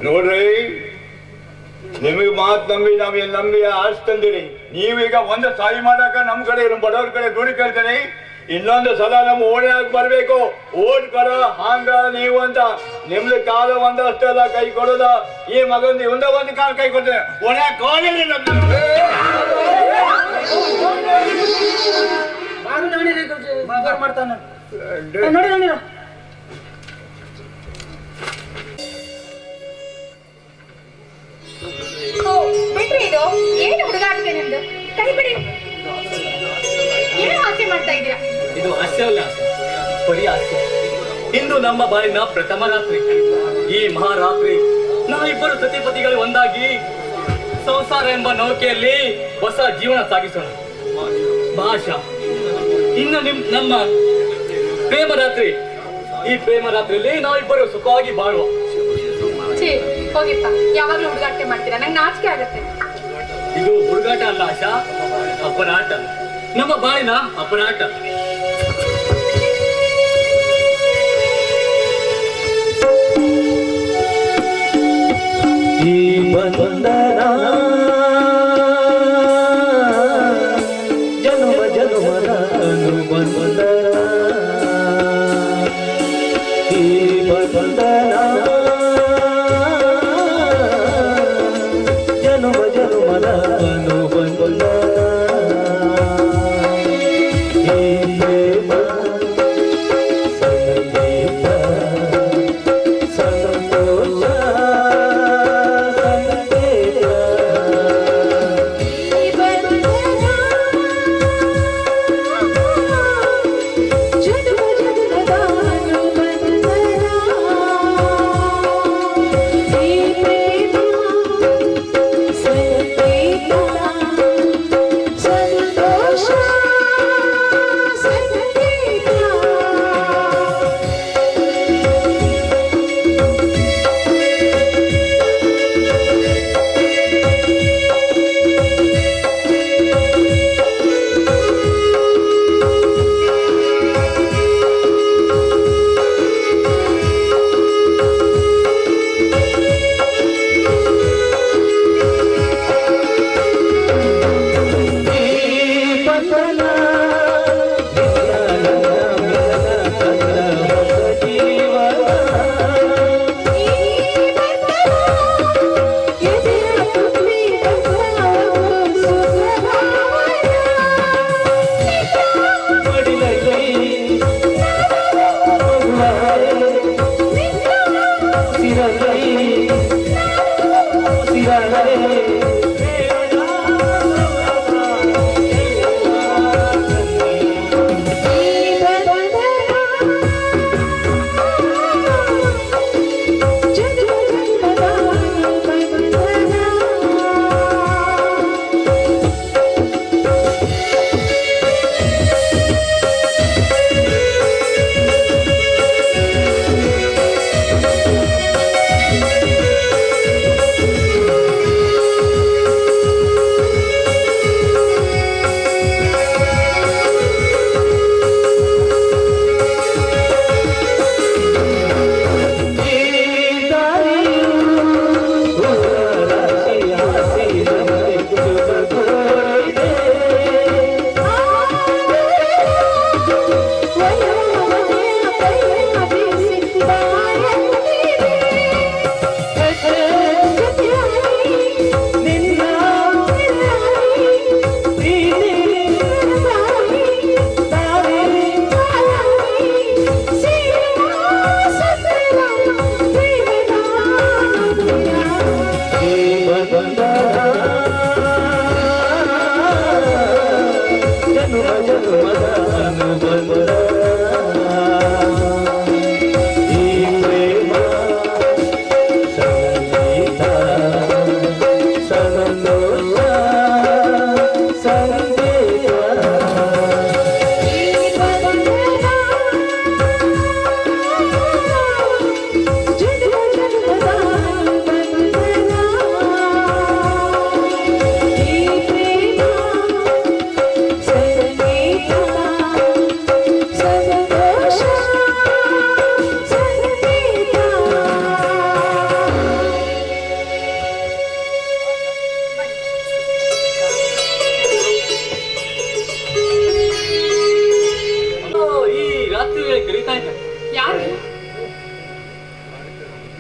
ನೋಡ್ರಿ, ನಿಮಗೆ ಮಾತು ನಂಬಿ ನಾವೇನು ನಂಬಿ ಆರ್ಸ್ ತಂದಿರಿ. ನೀವೀಗ ಒಂದು ಸಹಿ ಮಾಡಾಕ ನಮ್ಮ ಕಡೆ ಬಡವ್ರ ಕಡೆ ದುಡ್ಡು ಕೇಳ್ತೀನಿ. ಇನ್ನೊಂದು ಸಲ ನಮ್ಮ ಓಣ್ಯಾಗ ಬರ್ಬೇಕು. ಓಟ್ ಕರ ಹಾಂಗ ನೀವು ಅಂತ ನಿಮ್ದು ಕಾಲ ಒಂದಷ್ಟೆಲ್ಲ ಕೈ ಕೊಡೋದ. ಈ ಮಗಂದು ಒಂದೇ ಒಂದು ಕಾಲ ಕೈ ಕೊಡ್ತೇನೆ. ಓಣ್ಯಾಗ ಕಾಲಿಲ್ಲ ಮಾಡ್ತಾನೆ ನೋಡಿ ನೀನು. ಬಿಟ್ರಿ ಇದು ಏನು ಹುಡುಗಾಡ್ತೇನೆ ನಿಮ್ದು, ಕೈ ಬಿಡಿ. ಏನು ಆಸೆ ಮಾಡ್ತಾ ಇದ್ದೀರಾ? ಇದು ಹಾಸ್ಯವಲ್ಲ, ಬರೀ ಹಾಸ್ಯ. ಇಂದು ನಮ್ಮ ಬಾಳಿನ ಪ್ರಥಮ ರಾತ್ರಿ. ಈ ಮಹಾರಾತ್ರಿ ನಾವಿಬ್ಬರು ಸತಿಪತಿಗಳು ಒಂದಾಗಿ ಸಂಸಾರ ಎಂಬ ನೌಕೆಯಲ್ಲಿ ಹೊಸ ಜೀವನ ಸಾಗಿಸೋಣ. ಭಾಷಾ, ಇನ್ನು ನಮ್ಮ ಪ್ರೇಮ ರಾತ್ರಿ. ಈ ಪ್ರೇಮ ರಾತ್ರಿಯಲ್ಲಿ ನಾವಿಬ್ಬರು ಸುಖವಾಗಿ ಬಾಳುವ. ಛೀ, ಹೋಗಿಪ್ಪ, ಯಾವಾಗ್ಲೂ ಹುಡುಗಾಟ ಮಾಡ್ತೀರಾ, ನಂಗೆ ನಾಚಿಕೆ ಆಗತ್ತೆ. ಇದು ಹುಡುಗಾಟ ಅಲ್ಲ ಆಶಾ, ಅಪರಾಟ. ನಮ್ಮ ಬಾಳಿನ ಅಪರಾಟ. ಈ ಬಂಧನ ಜನ್ಮ ಜನ್ಮದ ಅನುಬಂಧನ. ಈ ಬಂಧನ ಜನ್ಮ ಜನ್ಮದ ಅನುಬಂಧನ. ಈ ಪ್ರೇಮ ಸಂಗೀತ ಸಂತೋಷ ಸಂಗೀತ.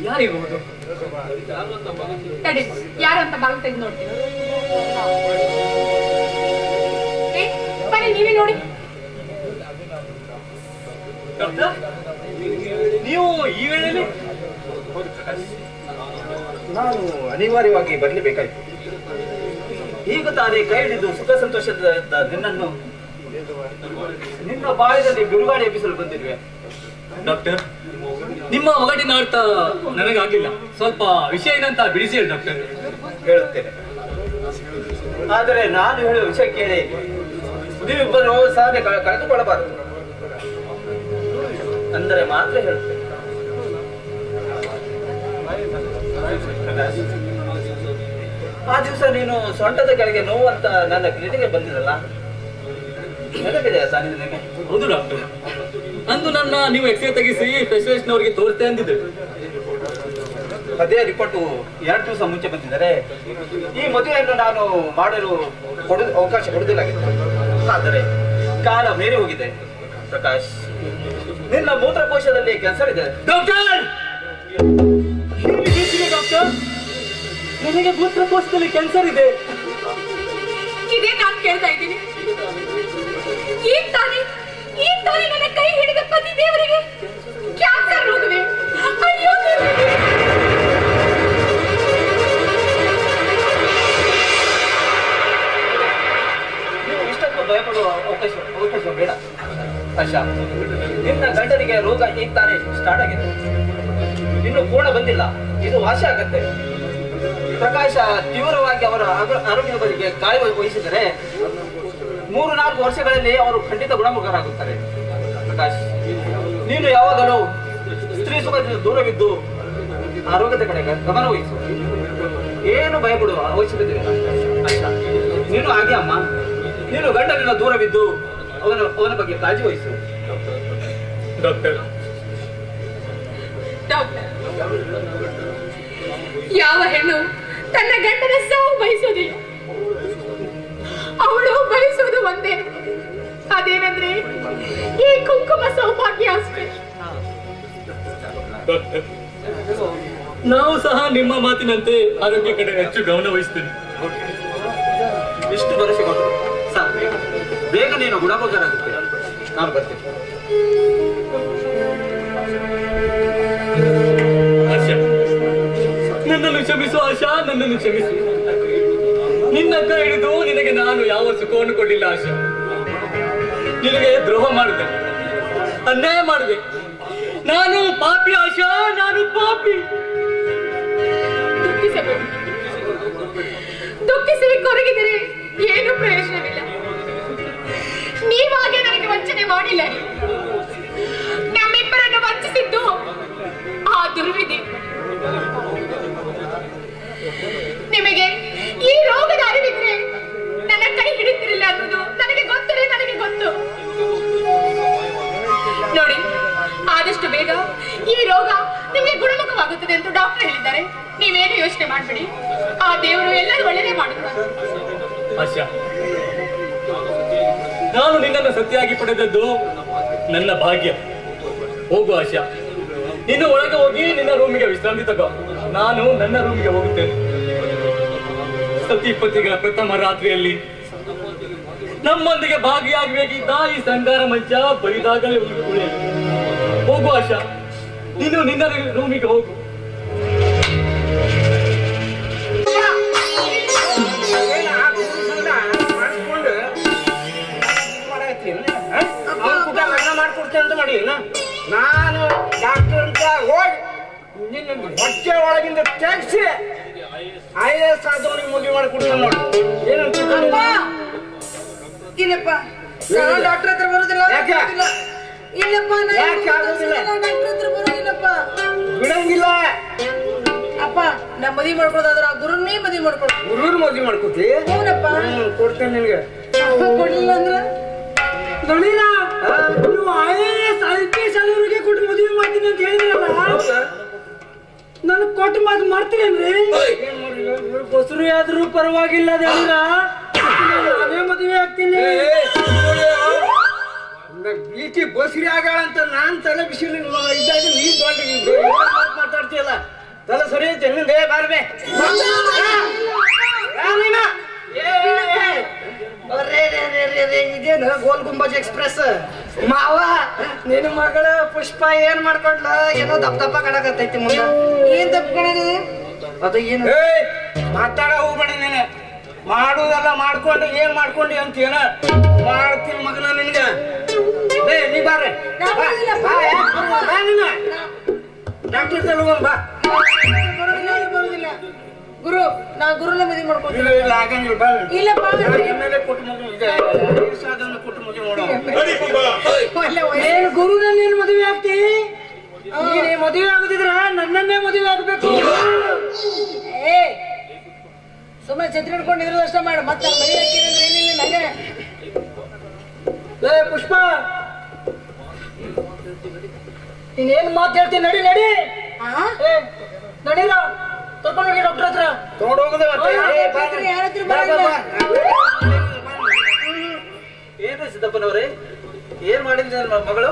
ಯಾರಿರ್ಬೋದು? ತಡಿ, ಯಾರು ಅಂತ ಬಾಗಿಲು ತೆಗೆದು ನೋಡ್ತೀನಿ. ಬನ್ನಿ, ನೀವೇ ನೋಡಿ. ಡಾಕ್ಟರ್, ನೀವು ಈ ವೇಳೆಯಲ್ಲಿ? ನಾನು ಅನಿವಾರ್ಯವಾಗಿ ಬರಲೇಬೇಕಾಯ್ತು. ಈಗ ತಾನೇ ಕೈ ಹಿಡಿದು ಸುಖ ಸಂತೋಷದ ನಿನ್ನನ್ನು ನಿನ್ನ ಬಾಯದಲ್ಲಿ ಬಿರುಗಾಳಿ ಎಬ್ಬಿಸಲು ಬಂದಿರುವೆ. ಡಾಕ್ಟರ್, ನಿಮ್ಮ ಒಗಟಿನ ಅರ್ಥ ನನಗಾಗಿಲ್ಲ. ಸ್ವಲ್ಪ ವಿಷಯ ಏನಂತ ಬಿಡಿಸಿ ಹೇಳಿ ಡಾಕ್ಟರ್. ಹೇಳುತ್ತೇನೆ, ಆದರೆ ನಾನು ಹೇಳುವ ವಿಷಯ ಕೇಳಿ ನೀವಿಬ್ಬರು ಸಾಧನೆ ಕಳೆದುಕೊಳ್ಳಬಾರದು ಅಂದರೆ ಮಾತ್ರ ಹೇಳುತ್ತೇನೆ. ಆ ದಿವಸ ನೀನು ಸೊಂಟದ ಕೆಳಗೆ ನೋವು ಅಂತ ನನ್ನ ಕ್ಲಿನಿಕ್ಗೆ ಬಂದಿರಲ್ಲ, ನೆನಪಿದೆಯಾ ಸರ್ ನಿನಗೆ? ಹೌದು ಡಾಕ್ಟರ್, ಅಂದು ನನ್ನ ನೀವು ಎಕ್ಸ್ರೇ ತೆಗಿಸಿ ಸ್ಪೆಷಲಿಸ್ಟ್ನವರಿಗೆ ತೋರಿಸ್ತೇ ಅಂದಿದ್ದೆ. ಅದೇ ರಿಪೋರ್ಟ್ 2 ದಿವಸ ಮುಂಚೆ ಬಂದಿದ್ದಾರೆ. ಈ ಮದುವೆಯನ್ನು ನಾನು ಮಾಡಲು ಅವಕಾಶ ಕೊಡುವುದಿಲ್ಲಾಗಿತ್ತು. ಆದರೆ ಕಾಲ ಮೀರಿ ಹೋಗಿದೆ. ಪ್ರಕಾಶ್, ನಿನ್ನ ಮೂತ್ರಕೋಶದಲ್ಲಿ ಕ್ಯಾನ್ಸರ್ ಇದೆ. ಡಾಕ್ಟರ್, ಡಾಕ್ಟರ್, ನನಗೆ ಮೂತ್ರಕೋಶದಲ್ಲಿ ಕ್ಯಾನ್ಸರ್ ಇದೆ. ಇದೇ ನಾನು ಕೇಳ್ತಾ ಇದ್ದೀನಿ. ಈಗ ತಾನೇ ನನ್ನ ಕೈ ಹಿಡಿದ ಪತಿ ದೇವರಿಗೆ ಕ್ಯಾನ್ಸರ್ ರೋಗವೇ? ಅಯ್ಯೋ ದೇವರೇ! ನೀವು ಇಷ್ಟೊಂದು ಭಯಪಡುವ ಅವಕಾಶ ಬೇಡ ಆಶಾ. ನಿನ್ನ ಗಂಡನಿಗೆ ರೋಗ ಈಗ ತಾನೇ ಸ್ಟಾರ್ಟ್ ಆಗಿದೆ, ಇನ್ನು ಪೂರ್ಣ ಬಂದಿಲ್ಲ. ಇದು ವಾಸಿ ಆಗತ್ತೆ. ಪ್ರಕಾಶ ತೀವ್ರವಾಗಿ ಅವರ ಆರೋಗ್ಯದ ಬಗ್ಗೆ ಕಾಳಜಿ ವಹಿಸಿದರೆ 3-4 ವರ್ಷಗಳಲ್ಲಿ ಅವರು ಖಂಡಿತ ಗುಣಮುಖರಾಗುತ್ತಾರೆ. ಪ್ರಕಾಶ್, ನೀನು ಯಾವಾಗಲೂ ಸ್ತ್ರೀ ಸುಖದಿಂದ ದೂರವಿದ್ದು ಆರೋಗ್ಯದ ಕಡೆ ಗಮನ ವಹಿಸು. ಏನು ಭಯಪಡುವ ಅವಶ್ಯಕತೆ ಇಲ್ಲ ಆಶಾ. ನೀನು ಹಾಗೆ ಅಮ್ಮ, ನೀನು ಗಂಡನಿಂದ ದೂರವಿದ್ದು ಅವನ ಬಗ್ಗೆ ಕಾಳಜಿ ವಹಿಸು. ಡಾಕ್ಟರ್, ಯಾವ ಹೆಣ್ಣು ತನ್ನ ಗಂಡನ ಸಾವು ಬಯಸೋದಿಲ್ಲ. ಅವಳು ಬಯಸೋದು ಒಂದೇ, ಅದೇನಂದ್ರೆ ಈ ಕುಂಕುಮ ಸೌಭಾಗ್ಯ ಅಷ್ಟೇ. ಡಾಕ್ಟರ್, ನಾವು ಸಹ ನಿಮ್ಮ ಮಾತಿನಂತೆ ಆರೋಗ್ಯ ಕಡೆ ಹೆಚ್ಚು ಗಮನ ವಹಿಸ್ತೇನೆ. ಇಷ್ಟು ಭರವಸೆ ಕೊಟ್ಟು ಸಾಕು. ಬೇಗ ನೀನು ಗುಣಮುಖರಾಗುತ್ತೆ. ನಾನು ಬರ್ತೇನೆ. ಆಶಾ, ನನ್ನನ್ನು ಕ್ಷಮಿಸು ಆಶಾ, ನನ್ನನ್ನು ಕ್ಷಮಿಸು. ನಿನ್ನ ಕೈ ಹಿಡಿದು ನಿನಗೆ ನಾನು ಯಾವ ಸುಖವನ್ನು ಕೊಡಲಿಲ್ಲ ಆಶಾ. ನಿನಗೆ ದ್ರೋಹ ಮಾಡಿದೆ, ಅನ್ಯಾಯ ಮಾಡಿದೆ. ನಾನು ಪಾಪಿ ಆಶಾ, ನಾನು ಪಾಪಿ. ದುಃಖಿಸಿ ಕೊರಗಿದರೆ ಏನು ಪ್ರಯೋಜನವಿಲ್ಲ. ನೀವಾಗೆ ನನಗೆ ವಂಚನೆ ಮಾಡಿಲ್ಲ. ನಮ್ಮಿಬ್ಬರನ್ನು ವಂಚಿಸಿದ್ದು ಆ ದುರ್ವಿಧಿ. ನಿಮಗೆ ಈ ರೋಗದ ಅರಿವಿದ್ರೆ ನನ್ನ ಕೈ ಹಿಡಿತಿರಲಿಲ್ಲ ಅನ್ನೋದು ನನಗೆ ಗೊತ್ತು. ನೋಡಿ, ಆದಷ್ಟು ಬೇಗ ಈ ರೋಗ ನಿಮಗೆ ಗುಣಮುಖವಾಗುತ್ತದೆ ಅಂತ ಡಾಕ್ಟರ್ ಹೇಳಿದ್ದಾರೆ. ನೀವೇನು ಯೋಚನೆ ಮಾಡಬೇಡಿ, ಆ ದೇವರು ಎಲ್ಲರೂ ಒಳ್ಳೆಯದೇ ಮಾಡುತ್ತಾರೆ. ಆಶಾ, ನಾನು ನಿನ್ನನ್ನು ಸತ್ಯಾಗಿ ಪಡೆದದ್ದು ನನ್ನ ಭಾಗ್ಯ. ಹೋಗು ಆಶಾ, ನೀನು ಒಳಗೆ ಹೋಗಿ ನಿನ್ನ ರೂಮಿಗೆ ವಿಶ್ರಾಂತಿ ತಗೋ. ನಾನು ನನ್ನ ರೂಮಿಗೆ ಹೋಗುತ್ತೇನೆ. ಸತಿಪತಿಗಳ ಪ್ರಥಮ ರಾತ್ರಿಯಲ್ಲಿ ನಮ್ಮೊಂದಿಗೆ ಭಾಗಿಯಾಗಬೇಕಿದ್ದ ಈ ಸಂಗಾರ ಮಂಚ ಬರಿದಾಗಲೇ ಉಳಿಯಲಿ. ಹೋಗು ಆಶಾ, ನೀನು ನಿನ್ನ ರೂಮಿಗೆ ಹೋಗು. ಮಾಡ್ಕೊಡ್ತೇನೆ ಅಂತ ಮಾಡಿ ನಾನು ಡಾಕ್ಟರ್ ಅಂತ ಹೋಗಿ ನಿನ್ನ ಹೊಟ್ಟೆ ಒಳಗಿಂದ ತೆಗ್ಸಿ IAS ಆದವನಿಗೆ ಮದುವೆ ಮಾಡಿಕೊಡ್ತೇನೆ ನೋಡಿ. ಏನಂತ ಇಲ್ಲಪ್ಪ, ನಾನು ಡಾಕ್ಟರ್ ಹತ್ರ ಬರೋದಿಲ್ಲ. ಯಾಕೆ? ಇಲ್ಲಪ್ಪ, ಯಾಕೆ ಆಗೋದಿಲ್ಲ? ಡಾಕ್ಟರ್ ಹತ್ರ ಬರೋದಿಲ್ಲಪ್ಪ. ಬಿಡಂಗಿಲ್ಲ. ಅಪ್ಪ, ನಾ ಮದುವೆ ಮಾಡ್ಕೊಳೋದಾದ್ರೆ ಆ ಗುರುನೇ ಮದುವೆ ಮಾಡ್ಕೊಡು. ಗುರುನ್ ಮದುವೆ ಮಾಡ್ಕೊತಿ? ಹೌದಪ್ಪ. ಕೊಡ್ತೇನೆ ನಿನಗೆ. ಕೊಡ್ಲಿಲ್ಲ ಅಂದ್ರ ನೋಡಿಲ್ಲ, ನೀವು IAS IPS ಆದವ್ರಿಗೆ ಕೊಟ್ಟು ಮದುವೆ ಮಾಡ್ತೀನಿ ಅಂತ ಹೇಳಿದ್ರಲ್ಲ, ನನಗ್ ಕೊಟ್ಟು ಮಾತು ಮಾಡ್ತೀರೇನ್ರಿ? ಬಸರು ಆದ್ರೂ ಪರವಾಗಿಲ್ಲ ಹೇಳಿದ್ರ ಅದೇ ಮದುವೆ ಆಗ್ತೀನಿ. ಈಕಿ ಬಸ್ರಿ ಆಗ್ಯಾಳ ಅಂತ ನಾನ್ ತಲೆ ಬಿಸಿಲು ಇದ್ದಾಗ ನೀನ್ ದೊಡ್ಡ ಮಾತಾಡ್ತೀಯಲ್ಲ ತಲೆ ಸರಿ ಐತೆ ನಿಂದೆ ಬಾರ್ಬೆ ಇದೇನು ಗೋಲ್ ಗುಂಬಜ್ ಎಕ್ಸ್ಪ್ರೆಸ್ ಮಾವ ನಿನ್ನ ಮಗಳ ಪುಷ್ಪ ಏನ್ ಮಾಡ್ಕೊಂಡ್ಲ ಏನೋ ದಪ್ಪ ದಪ್ಪ ಕಾಣಕತ್ತೈತಿ ಮುಂದ ಏನ್ ದಪ್ಪ ಕಾಣದ ಅದು ಏನು ಮಾತಾಡ ಹೋಗ್ಬೇಡ ನೀನು ಮಾಡುದೆಲ್ಲ ಮಾಡ್ಕೊಂಡು ಏನ್ ಮಾಡ್ಕೊಂಡಿ ಅಂತ ಏನ ಮಾಡ್ತೀನಿ ಮಗನ ನಿನ್ಗ ನೀ ಬಾರೆ ಡಾಕ್ಟರ್ ತಗೊಂಡ್ ಬಾ ಗುರು ನಾ ಗುರುನ ಮದುವೆ ಮಾಡ್ಕೊತೀನಿ ಇಲ್ಲ ಆಗಂಗಿಲ್ಲ ಬಾ ಇಲ್ಲಪ್ಪ ಮೇಲೆ ಕೊಟ್ಟು ಮಗು ಇದೆ ಸಾಧನ ಕೊಟ್ಟು ಮಗು ನೋಡೋ ಏನು ಗುರುನ ನೀನು ಮದುವೆ ಆಗ್ತಿ ನೀನೇ ಮದುವೆ ಆಗುದಿದ್ರ ನನ್ನನ್ನೇ ಮದುವೆ ಆಗ್ಬೇಕು ಏ ಸುಮ್ಮನೆ ಛತ್ರಿ ಹಿಡ್ಕೊಂಡಿದ್ರು ಅಷ್ಟ ಮಾಡು ಮತ್ತೆ ಮದುವೆ ಹಾಕಿದ್ರೆ ಏನಿಲ್ಲ ನಂಗೆ ಏ ಪುಷ್ಪ ನೀನೇನ್ ಮಾತು ಹೇಳ್ತೀನಿ ನಡಿ ನಡಿ ಏ ನಡೀರ ಕರ್ಕೊಂಡು ಹೋಗಿ ಡಾಕ್ಟರ್ ಹತ್ರ ತಗೊಂಡು ಹೋಗುದ ಏನ್ರಿ ಸಿದ್ದಪ್ಪನವ್ರೆ ಏನ್ ಮಾಡಿದ್ರಿ ನನ್ನ ಮಗಳು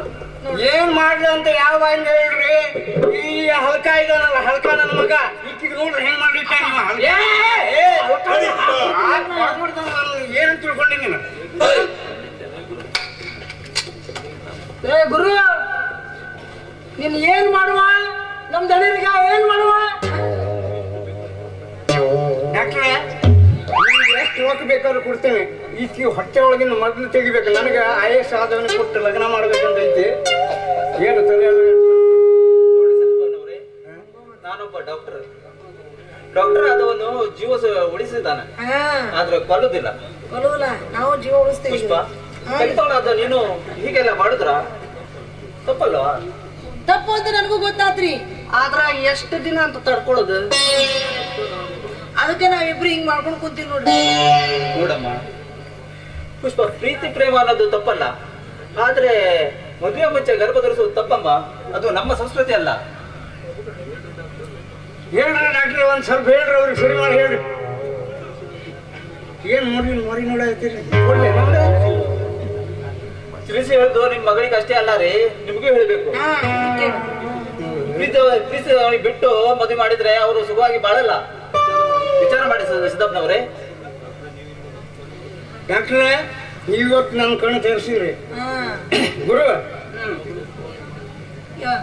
ಏನ್ ಮಾಡ್ಲಿ ಅಂತ ಯಾವ ಹಂಗ ಹೇಳ್ರಿ ಈ ಹಲ್ಕ ಇದಾನಲ್ಲ ಹಲ್ಕ ನನ್ನ ಮಗ ಈಕಿಗೆ ನೋಡ್ರಿ ಹೆಂಗ್ ಮಾಡ್ಲಿಕ್ಕೆ ಏನ್ ತಿಳ್ಕೊಂಡಿ ನೀನು ಏ ಗುರು ನೀನ್ ಏನ್ ಮಾಡುವ ನಮ್ ದಣಿಯರಿಗೆ ಏನ್ ಮಾಡುವ ಡಾಕ್ಟ್ರೆ ಎಷ್ಟು ರೊಕ್ಕ ಬೇಕಾದ್ರೂ ಕೊಡ್ತೇನೆ ಈಕಿ ಹೊಟ್ಟೆ ಒಳಗಿನ ಮೊದಲು ತೆಗಿಬೇಕು ನನಗೆ IAS ಆದವನ್ನ ಕೊಟ್ಟು ಲಗ್ನ ಮಾಡ್ಬೇಕಂತ ಐತಿ ಏನು ನೋಡಿ ಸಿದ್ದಪ್ಪನವ್ರೆ ನಾನೊಬ್ಬ ಡಾಕ್ಟರ್ ಅದವನ್ನು ಜೀವ ಉಳಿಸಿದ್ದಾನೆ ಆದ್ರೆ ಕೊಲ್ಲುದಿಲ್ಲ ಕೊಲ್ಲುವಲ್ಲ ನಾವು ಜೀವ ಉಳಿಸ್ತೇವೆ ಪುಷ್ಪ ಕೈತವನಾದ ನೀನು ಹೀಗೆಲ್ಲ ಮಾಡಿದ್ರ ತಪ್ಪಲ್ವಾ ತಪ್ಪು ಅಂತ ನನಗೂ ಗೊತ್ತಾತ್ರಿ ಆದ್ರ ಎಷ್ಟು ದಿನ ಅಂತ ತಡ್ಕೊಳ್ಳೋದು ಅದಕ್ಕೆ ನಾವಿಬ್ರು ಹಿಂಗ್ ಮಾಡ್ಕೊಂಡು ಕುಂತೀವಿ ನೋಡ್ರಿ ನೋಡಮ್ಮ ಪುಷ್ಪ ಪ್ರೀತಿ ಪ್ರೇಮ ಅನ್ನೋದು ತಪ್ಪಲ್ಲ ಆದ್ರೆ ಮದುವೆ ಮುಂಚೆ ಗರ್ಭ ಧರಿಸುವುದು ತಪ್ಪಮ್ಮ ಅದು ನಮ್ಮ ಸಂಸ್ಕೃತಿ ಅಲ್ಲ ಹೇಳ್ರಿ ಡಾಕ್ಟ್ರೆ ಒಂದ್ ಸ್ವಲ್ಪ ಹೇಳ್ರಿ ಅವ್ರಿಗೆ ಸರಿ ಮಾಡಿ ಹೇಳ್ರಿ ಏನ್ ಮರಿ ನೋಡತ್ತೀರಿ ತಿಳಿಸಿ ಹೇಳುದು ನಿಮ್ ಮಗಳಿಗೆ ಅಷ್ಟೇ ಅಲ್ಲ ರೀ ನಿಮಗೂ ಹೇಳ್ಬೇಕು ಪ್ರೀತಿ ಅವ್ರಿಗೆ ಬಿಟ್ಟು ಮದುವೆ ಮಾಡಿದ್ರೆ ಅವರು ಸುಖವಾಗಿ ಬಾಳಲ್ಲ ವಿಚಾರ ಮಾಡಿ ಸಿದ್ದಪ್ಪನವ್ರೆ ಡಾಕ್ಟ್ರೆ ಇವತ್ತು ನನ್ನ ಕಣ್ಣು ತರಿಸಿರಿ ಗುರು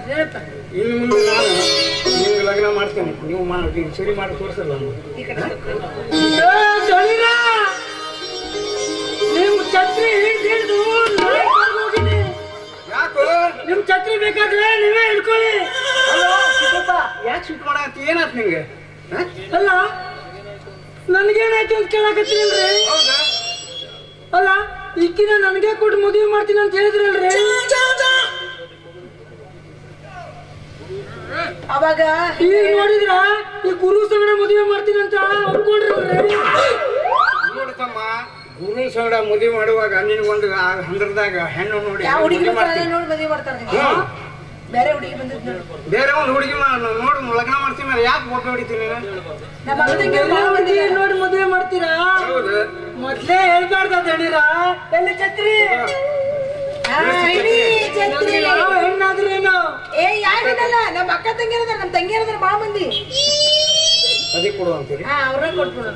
ಹೇಳಪ್ಪ ಇನ್ನು ಮುಂದೆ ನಾನು ನಿಮ್ಗೆ ಲಗ್ನ ಮಾಡ್ತೇನೆ ನೀವು ಮಾಡಿ ಸರಿ ಮಾಡಿ ತೋರಿಸಲ್ಲ ನಿಮ್ ಛತ್ರಿ ಹಿಡಿದು ಹೋಗಿನಿ ಯಾಕೋ ನಿಮ್ ಛತ್ರಿ ಬೇಕಾದ್ರೆ ನೀವೇ ಹಿಡ್ಕೊಳ್ಳಿ ಯಾಕೆ ಶೂಟ್ ಮಾಡಂತ ಏನಾತ್ ನಿಂಗೆ ಅಲ್ಲ ನನ್ಗೇನಾಯ್ತು ಅಂತ ಕೇಳಕತ್ತೀರಲ್ರಿ ಅಲ್ಲ ಇಕ್ಕಿನ ನನಗೆ ಕೊಟ್ಟು ಮದುವೆ ಮಾಡ್ತೀನಿ ಅಂತ ಹೇಳಿದ್ರಲ್ರಿ ಅವಾಗ ಈಗ ನೋಡಿದ್ರ ಈ ಗುರು ಸಂಗಡ ಮದುವೆ ಮಾಡ್ತೀನಿ ಅಂತ ಒಪ್ಕೊಂಡ್ರಲ್ರಿ ನೋಡ್ತಮ್ಮ ಗುರು ಸಂಗಡ ಮದುವೆ ಮಾಡುವಾಗ ನಿನಗೊಂದು ಹಂದ್ರದಾಗ ಹೆಣ್ಣು ನೋಡಿ ಯಾವ ಹುಡುಗಿ ನೋಡಿ ಮದುವೆ ಮಾಡ್ತಾರೆ ಬೇರೆ ಹುಡುಗಿ ಬಂದಿದ್ ಬೇರೆ ಒಂದು ಹುಡುಗಿ ನೋಡಿ ಲಗ್ನ ಮಾಡ್ತೀನಿ ಮೇಲೆ ಯಾಕೆ ಒಬ್ಬ ಹೊಡಿತೀನಿ ನಮ್ಮ ನೋಡಿ ಮದುವೆ ಮಾಡ್ತೀರಾ ಹೌದು ಮೊದ್ಲೇ ಹೇಳ್ಬಾರ್ದ ದಣಿರ ಎಲ್ಲಿ ಛತ್ರಿ ಹೆಣ್ಣಾದ್ರೇನು ಏ ಯಾರಿದಲ್ಲ ನಮ್ಮ ಅಕ್ಕ ತಂಗಿರದ ನಮ್ಮ ತಂಗಿಯರದ ಬಾ ಮಂದಿ ಅದಕ್ಕೆ ಕೊಡು ಅಂತೀರಿ ಅವ್ರ ಕೊಟ್ಬಿಡು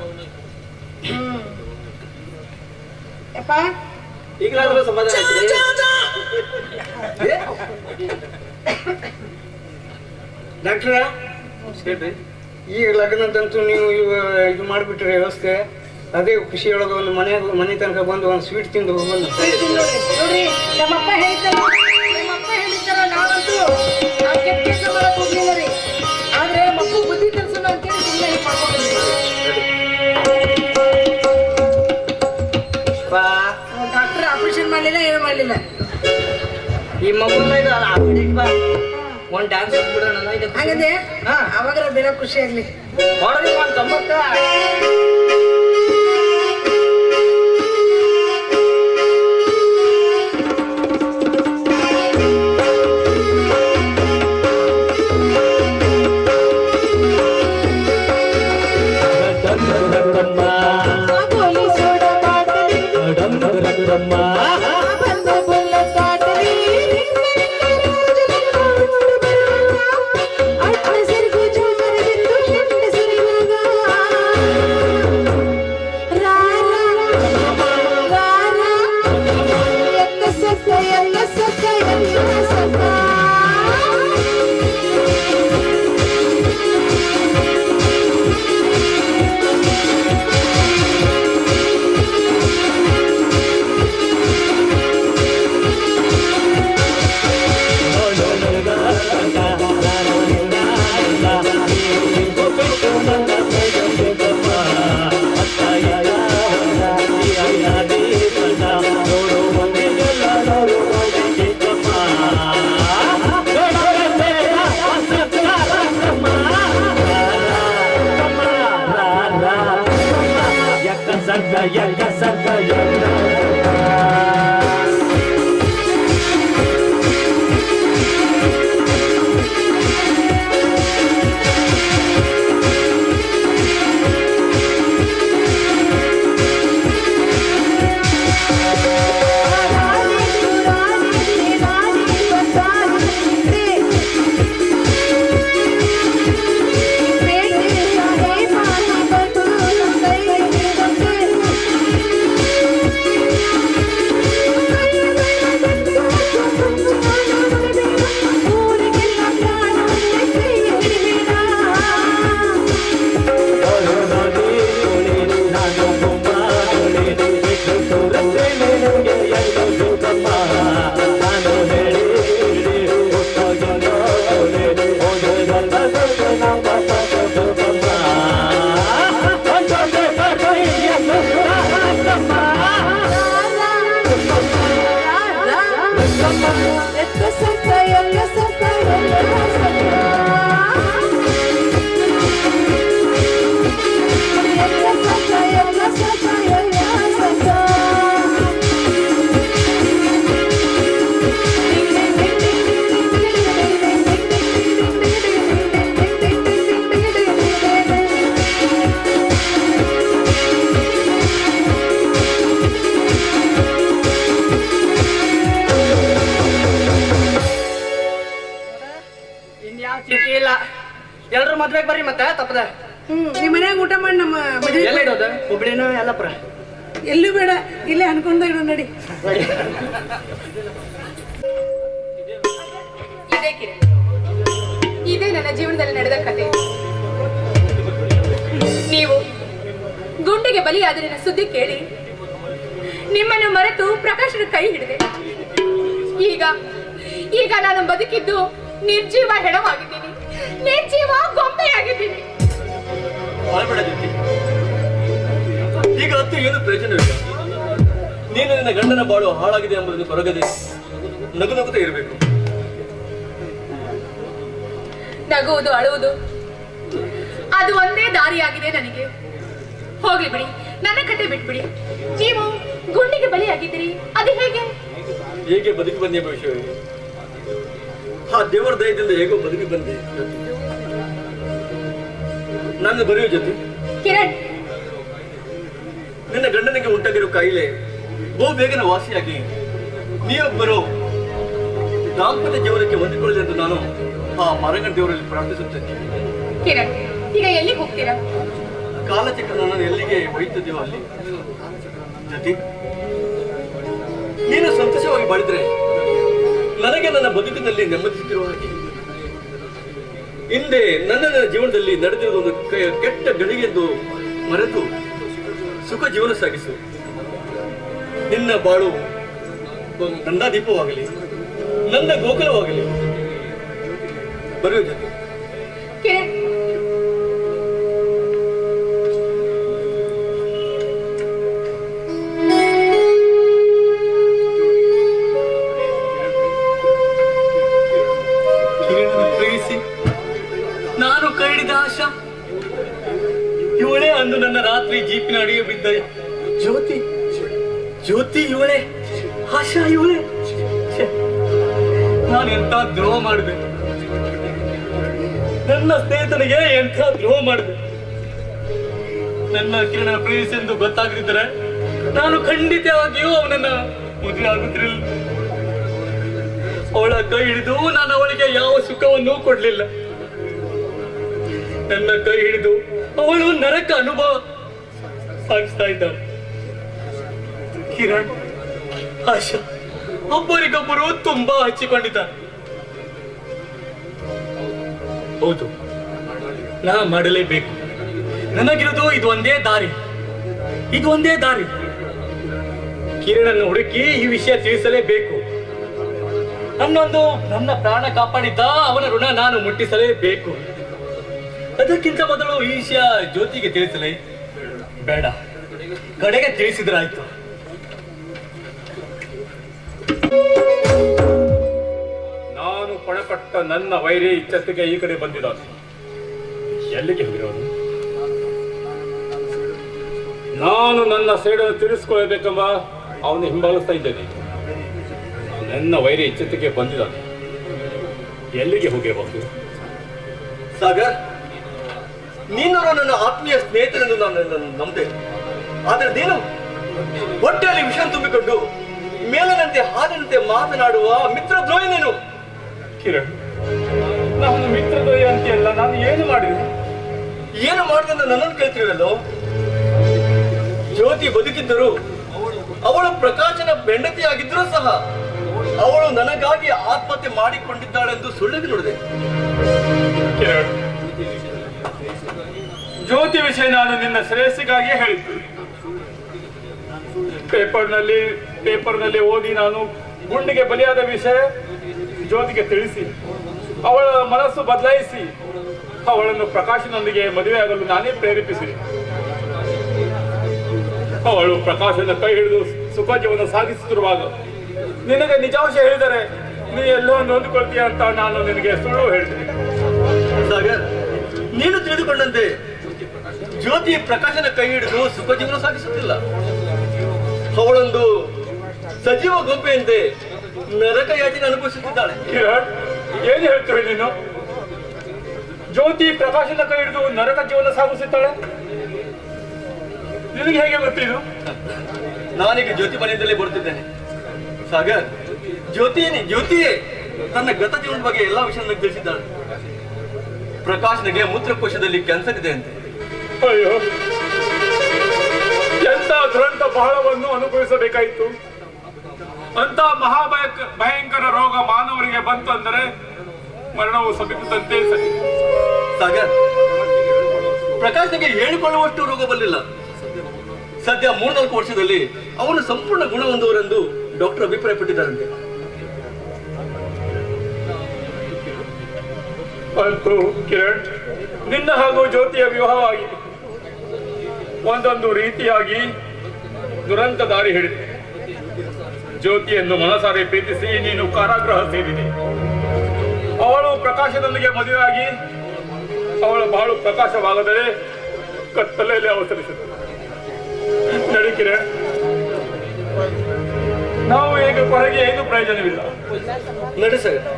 ಯಪ್ಪ ಈಗಲಾದ್ರೂ ಸಮಾಧಾನ ಆಯ್ತು ಡಾಕ್ಟ್ರ ಹೇಳ್ರಿ ಈಗ ಲಗ್ನದಂತೂ ನೀವು ಇದು ಮಾಡಿಬಿಟ್ರೆ ವ್ಯವಸ್ಥೆ ಅದೇ ಖುಷಿ ಒಳಗೆ ಒಂದು ಮನೆ ತನಕ ಬಂದು ಒಂದು ಸ್ವೀಟ್ ತಿಂದು ಹೋಗೋದು ನೋಡ್ರಿ ನಮ್ಮಪ್ಪ ಹೇಳಿದ್ದಾರ ನಾವಂತೂ ನಾವು ಕೆಟ್ಟ ಕೆಲಸ ಮಾಡಕ್ ಹೋಗ್ಲಿಲ್ಲ ರೀ ಆದ್ರೆ ಮಕ್ಕಳು ಬುದ್ಧಿ ಕಲ್ಸೋಣ ಅಂತೇಳಿ ಸುಮ್ಮನೆ ಹೀಗೆ ಮಾಡ್ಕೊಂಡಿದ್ವಿ ಡಾಕ್ಟರ್ ಆಪರೇಷನ್ ಮಾಡಲಿಲ್ಲ ಏನು ಮಾಡಲಿಲ್ಲ ಈ ಮಗುನ ಒಂದು ಡ್ಯಾನ್ಸ್ ಬಿಡೋಣ ಹಾಗಂದೆ ಅವಾಗ ಬೇರೆ ಖುಷಿ ಆಗ್ಲಿ ತಮ್ಮಕ್ಕ ಬಂದು ಬುಲ್ಲ ಕಾಟ ಎಲ್ರು ಮದ್ವೆಗೆ ಬರ್ರಿ ಮತ್ತೆ ತಪ್ಪದ. ನಿಮ್ ಮನ್ಯಾಗ ಊಟ ಮಾಡಿ ನಮ್ಮ ಮದುವೆ ಎಲ್ಲ ಇಡೋದ ಹುಬ್ಳಿನ ಎಲ್ಲಪ್ರ ಎಲ್ಲೂ ಬೇಡ, ಇಲ್ಲೇ ಅನ್ಕೊಂಡ ಇಡೋ ನಡಿ. ಇದೇ ಕಿರಣ್, ಇದೇ ನನ್ನ ಜೀವನದಲ್ಲಿ ನಡೆದ ಕಥೆ. ನೀವು ಗುಂಡಿಗೆ ಬಲಿಯಾದ ನನ್ನ ಸುದ್ದಿ ಕೇಳಿ ನಿಮ್ಮನ್ನು ಮರೆತು ಪ್ರಕಾಶನ ಕೈ ಹಿಡಿದೆ. ಈಗ ಈಗ ನಾನು ಬದುಕಿದ್ದು ನಿರ್ಜೀವ ಹೆಣವಾಗಿದ್ದೀನಿ, ನಿರ್ಜೀವ ಗೊಂಬೆಯಾಗಿದ್ದೀನಿ. ಮಾಡಬೇಡ ಜ್ಯೋತಿ, ಈಗ ಹತ್ತು ಏನು ಪ್ರಯೋಜನವಿಲ್ಲ. ನೀನು ನಿನ್ನ ಗಂಡನ ಬಾಳು ಹಾಳಾಗಿದೆ ಎಂಬುದನ್ನು ಕೊರಗದೆ ನಗು ನಗುತ್ತಾ ಇರಬೇಕು. ನಗುವುದು ಅಳುವುದು ಅದು ಒಂದೇ ದಾರಿಯಾಗಿದೆ ನನಗೆ. ಹೋಗ್ಲಿ ಬಿಡಿ, ನನ್ನ ಕತೆ ಬಿಟ್ಬಿಡಿ. ನೀವು ಗುಂಡಿಗೆ ಬಲಿಯಾಗಿದ್ದೀರಿ, ಅದು ಹೇಗೆ? ಹೇಗೆ ಬದುಕಿ ಬಂದೆ ಎಂಬ ವಿಷಯವಿದೆ. ಆ ದೇವರ ದಯದಿಂದ ಹೇಗೋ ಬದುಕಿ ಬಂದೆ. ನನ್ನ ಬರೆಯೋ ಜೊತೆ ಕಿರಣ್, ನಿನ್ನ ಗಂಡನಿಗೆ ಉಂಟಾಗಿರೋ ಕಾಯಿಲೆ ಬಹು ಬೇಗನೆ ವಾಸಿಯಾಗಿ ನೀವೊಬ್ಬರು ದಾಂಪತ್ಯ ಜೀವನಕ್ಕೆ ಹೊಂದಿಕೊಳ್ಳಲಿ ಎಂದು ನಾನು ಆ ಮರಗಂಡ ದೇವರಲ್ಲಿ ಪ್ರಾರ್ಥಿಸುತ್ತೇನೆ. ಕಿರಣ್, ಈಗ ಎಲ್ಲಿ ಹೋಗ್ತೀರಾ? ಕಾಲಚಕ್ರ ನನ್ನನ್ನು ಎಲ್ಲಿಗೆ ಒಯ್ಯುತ್ತದೆಯೋ ಅಲ್ಲಿ. ಜೊತೆ ನೀನು ಸಂತೋಷವಾಗಿ ಬಾಳಿದ್ರೆ ನನಗೆ ನನ್ನ ಬದುಕಿನಲ್ಲಿ ನೆಮ್ಮದಿ ಸಿಕ್ಕಿರುವ ಹಾಗೆ. ಹಿಂದೆ ನನ್ನ ಜೀವನದಲ್ಲಿ ನಡೆದಿರುವುದು ಕೆಟ್ಟ ಗಳಿಗೆಂದು ಮರೆತು ಸುಖ ಜೀವನ ಸಾಗಿಸು. ನಿನ್ನ ಬಾಳು ನಂದಾದೀಪವಾಗಲಿ, ನನ್ನ ಗೋಕುಲವಾಗಲಿ. ಬರೆಯೋ ಜೊತೆ ಕಿರಣ್, ಪ್ರೇಯಿಸಿ ನಾನು ಕೈ ಹಿಡಿದ ಆಶಾ ಇವಳೇ ಅಂದು ನನ್ನ ರಾತ್ರಿ ಜೀಪಿನ ಅಡಿಗೆ ಬಿದ್ದ ಜ್ಯೋತಿ. ಜ್ಯೋತಿ ಇವಳೇ, ಆಶಾ ಇವಳೇ. ನಾನು ಎಂಥ ದ್ರೋಹ ಮಾಡಿದೆ, ನನ್ನ ಸ್ನೇಹಿತನಿಗೆ ಎಂಥ ದ್ರೋಹ ಮಾಡಿದೆ. ನನ್ನ ಕಿರಣ ಪ್ರೇಯಸಿ ಎಂದು ಗೊತ್ತಾಗದಿದ್ದರೆ ನಾನು ಖಂಡಿತವಾಗಿಯೂ ಅವನನ್ನ ಮದುವೆ ಆಗುತ್ತಿರಲಿಲ್ಲ. ಅವಳ ಕೈ ಹಿಡಿದು ನಾನು ಅವಳಿಗೆ ಯಾವ ಸುಖವನ್ನೂ ಕೊಡ್ಲಿಲ್ಲ. ನನ್ನ ಕೈ ಹಿಡಿದು ಅವಳು ನರಕ ಅನುಭವ ಸಾಗಿಸ್ತಾ ಇದ್ದಾಳೆ. ಕಿರಣ್, ಆಶಾ ಒಬ್ಬರಿಗೊಬ್ಬರು ತುಂಬಾ ಹಚ್ಚಿಕೊಂಡಿದ್ದಾರೆ. ಹೌದು, ನಾ ಮಾಡಲೇಬೇಕು. ನನಗಿರೋದು ಇದು ಒಂದೇ ದಾರಿ, ಇದು ಒಂದೇ ದಾರಿ. ಕಿರಣನ್ನು ಹುಡುಕಿ ಈ ವಿಷಯ ತಿಳಿಸಲೇಬೇಕು. ನನ್ನ ಪ್ರಾಣ ಕಾಪಾಡಿದ್ದ ಅವನ ಋಣ ನಾನು ಮುಟ್ಟಿಸಲೇಬೇಕು. ಅದಕ್ಕಿಂತ ಮೊದಲು ಈ ವಿಷಯ ಜ್ಯೋತಿಗೆ ತಿಳಿಸಲೇ ಬೇಡ, ಕಡೆಗೆ ತಿಳಿಸಿದ್ರಾಯ್ತು. ನಾನು ಪಣಪಟ್ಟ ನನ್ನ ವೈರಿ ಇಚ್ಚತ್ತಿಗೆ ಈ ಕಡೆ ಬಂದಿದ್ದಾನೆ. ಎಲ್ಲಿಗೆ ಹೋಗಿರೋದು? ನಾನು ನನ್ನ ಸೇಡನ್ನು ತೀರಿಸಿಕೊಳ್ಳಬೇಕೆಂಬ ಅವನು ಹಿಂಬಾಲಿಸ್ತಾ ಇದ್ದೇನೆ. ನನ್ನ ವೈರಿ ಎಚ್ಚರಿಕೆಗೆ ಬಂದಿದ್ದಾನೆ. ಎಲ್ಲಿಗೆ ಹೋಗಿರಬಹುದು? ಸಾಗರ್, ನೀನು ನನ್ನ ಆತ್ಮೀಯ ಸ್ನೇಹಿತರೆಂದು ನಾನು ನಂಬಿದೆ. ಆದರೆ ನೀನು ಹೊಟ್ಟೆಯಲ್ಲಿ ವಿಷ ತುಂಬಿಕೊಂಡು ಮೇಲಿನಂತೆ ಹಾಲಿನಂತೆ ಮಾತನಾಡುವ ಮಿತ್ರ ದ್ರೋಹಿ ನೀನು. ಕಿರಣ್, ನಾನು ಮಿತ್ರದ್ವಯ ಅಂತೆಯಲ್ಲ. ನಾನು ಏನು ಮಾಡಿದೆ? ಏನು ಮಾಡಿದೆ ಅಂತ ನನ್ನನ್ನು ಕೇಳ್ತಿರಲ್ಲೋ? ಜ್ಯೋತಿ ಬದುಕಿದ್ದರು, ಅವಳು ಪ್ರಕಾಶನ ಹೆಂಡತಿಯಾಗಿದ್ದರೂ ಸಹ ಅವಳು ನನಗಾಗಿ ಆತ್ಮಹತ್ಯೆ ಮಾಡಿಕೊಂಡಿದ್ದಾಳೆಂದು ಸುಳ್ಳಿಗೆ ನುಡಿದೆ. ಕಿರಣ್, ಜ್ಯೋತಿ ವಿಷಯ ನಾನು ನಿನ್ನ ಶ್ರೇಯಸ್ಸಿಗಾಗಿಯೇ ಹೇಳಿದ್ದು. ಪೇಪರ್ನಲ್ಲಿ ಓದಿ ನಾನು ಗುಂಡಿಗೆ ಬಲಿಯಾದ ವಿಷಯ ಜ್ಯೋತಿಗೆ ತಿಳಿಸಿ ಅವಳ ಮನಸ್ಸು ಬದಲಾಯಿಸಿ ಅವಳನ್ನು ಪ್ರಕಾಶನೊಂದಿಗೆ ಮದುವೆಯಾಗಲು ನಾನೇ ಪ್ರೇರೇಪಿಸಿದೆ. ಅವಳು ಪ್ರಕಾಶನ ಕೈ ಹಿಡಿದು ಸುಖ ಜೀವನ ಸಾಗಿಸುತ್ತಿರುವಾಗ ನಿನಗೆ ನಿಜಾಂಶ ಹೇಳಿದರೆ ನೀ ಎಲ್ಲೋ ನೊಂದುಕೊಳ್ತೀಯ ಅಂತ ನಾನು ನಿನಗೆ ಸುಳ್ಳು ಹೇಳ್ತೀನಿ. ಸಾಗರ್, ನೀನು ತಿಳಿದುಕೊಂಡಂತೆ ಜ್ಯೋತಿ ಪ್ರಕಾಶನ ಕೈ ಹಿಡಿದು ಸುಖ ಜೀವನ ಸಾಗಿಸುತ್ತಿಲ್ಲ. ಅವಳೊಂದು ಸಜೀವ ಗೊಂಬೆಯಂತೆ ನರಕ ಯಾತನೆ ಅನುಭವಿಸುತ್ತಿದ್ದಾಳೆ. ಏನು ಹೇಳ್ತೀವಿ ನೀನು? ಜ್ಯೋತಿ ಪ್ರಕಾಶನ ಕೈ ಹಿಡಿದು ನರಕ ಜೀವನ ಸಾಗಿಸುತ್ತಾಳೆ? ನಿನಗೆ ಹೇಗೆ ಗೊತ್ತಿದ್ದು? ನಾನೀಗ ಜ್ಯೋತಿ ಮನೆಯಿಂದಲೇ ಬರುತ್ತಿದ್ದೇನೆ. ಸಾಗರ್, ಜ್ಯೋತಿಯೇ ತನ್ನ ಗತ ಜೀವನದ ಬಗ್ಗೆ ಎಲ್ಲಾ ವಿಷಯ ನನಗೆ ತಿಳಿಸಿದ್ದಾಳೆ. ಪ್ರಕಾಶ್ನಿಗೆ ಮೂತ್ರಕೋಶದಲ್ಲಿ ಕ್ಯಾನ್ಸರ್ ಇದೆ ಅಂತೆ. ಅಯ್ಯೋ, ಎಂತ ದುರಂತ ಬಹಳವನ್ನು ಅನುಭವಿಸಬೇಕಾಯಿತು. ಅಂತ ಭಯಂಕರ ರೋಗ ಮಾನವರಿಗೆ ಬಂತು ಅಂದರೆ ಮರಣವು ಸಮೀಪಿಸಿದಂತೆ ಸರಿ. ಸಾಗರ್, ಪ್ರಕಾಶ್ನಿಗೆ ಹೇಳಿಕೊಳ್ಳುವಷ್ಟು ರೋಗ ಬರಲಿಲ್ಲ. ಸದ್ಯ 3-4 ವರ್ಷದಲ್ಲಿ ಅವನು ಸಂಪೂರ್ಣ ಗುಣ ಹೊಂದುವರೆಂದು ಡಾಕ್ಟರ್ ಅಭಿಪ್ರಾಯಪಟ್ಟಿದ್ದಾರಂತೆ. ಅಂತೂ ಕಿರಣ್, ನಿನ್ನ ಹಾಗೂ ಜ್ಯೋತಿಯ ವಿವಾಹವಾಗಿದೆ. ಒಂದೊಂದು ರೀತಿಯಾಗಿ ದುರಂತ ದಾರಿ ಹಿಡಿದೆ. ಜ್ಯೋತಿಯನ್ನು ಮನಸಾರೆ ಪ್ರೀತಿಸಿ ನೀನು ಕಾರಾಗೃಹ ಸೇರಿದೆ. ಅವಳು ಪ್ರಕಾಶದೊಂದಿಗೆ ಮದುವೆಯಾಗಿ ಅವಳ ಬಾಳು ಪ್ರಕಾಶವಾಗದರೆ ಕತ್ತಲೆಯಲ್ಲಿ ಅವತರಿಸಿದೆ. ನಡಿಕಿರೆ, ನಾವು ಈಗ ಹೊರಗೆ ಏನು ಪ್ರಯೋಜನವಿಲ್ಲ. ನಡಿ ಸಾಗರ್.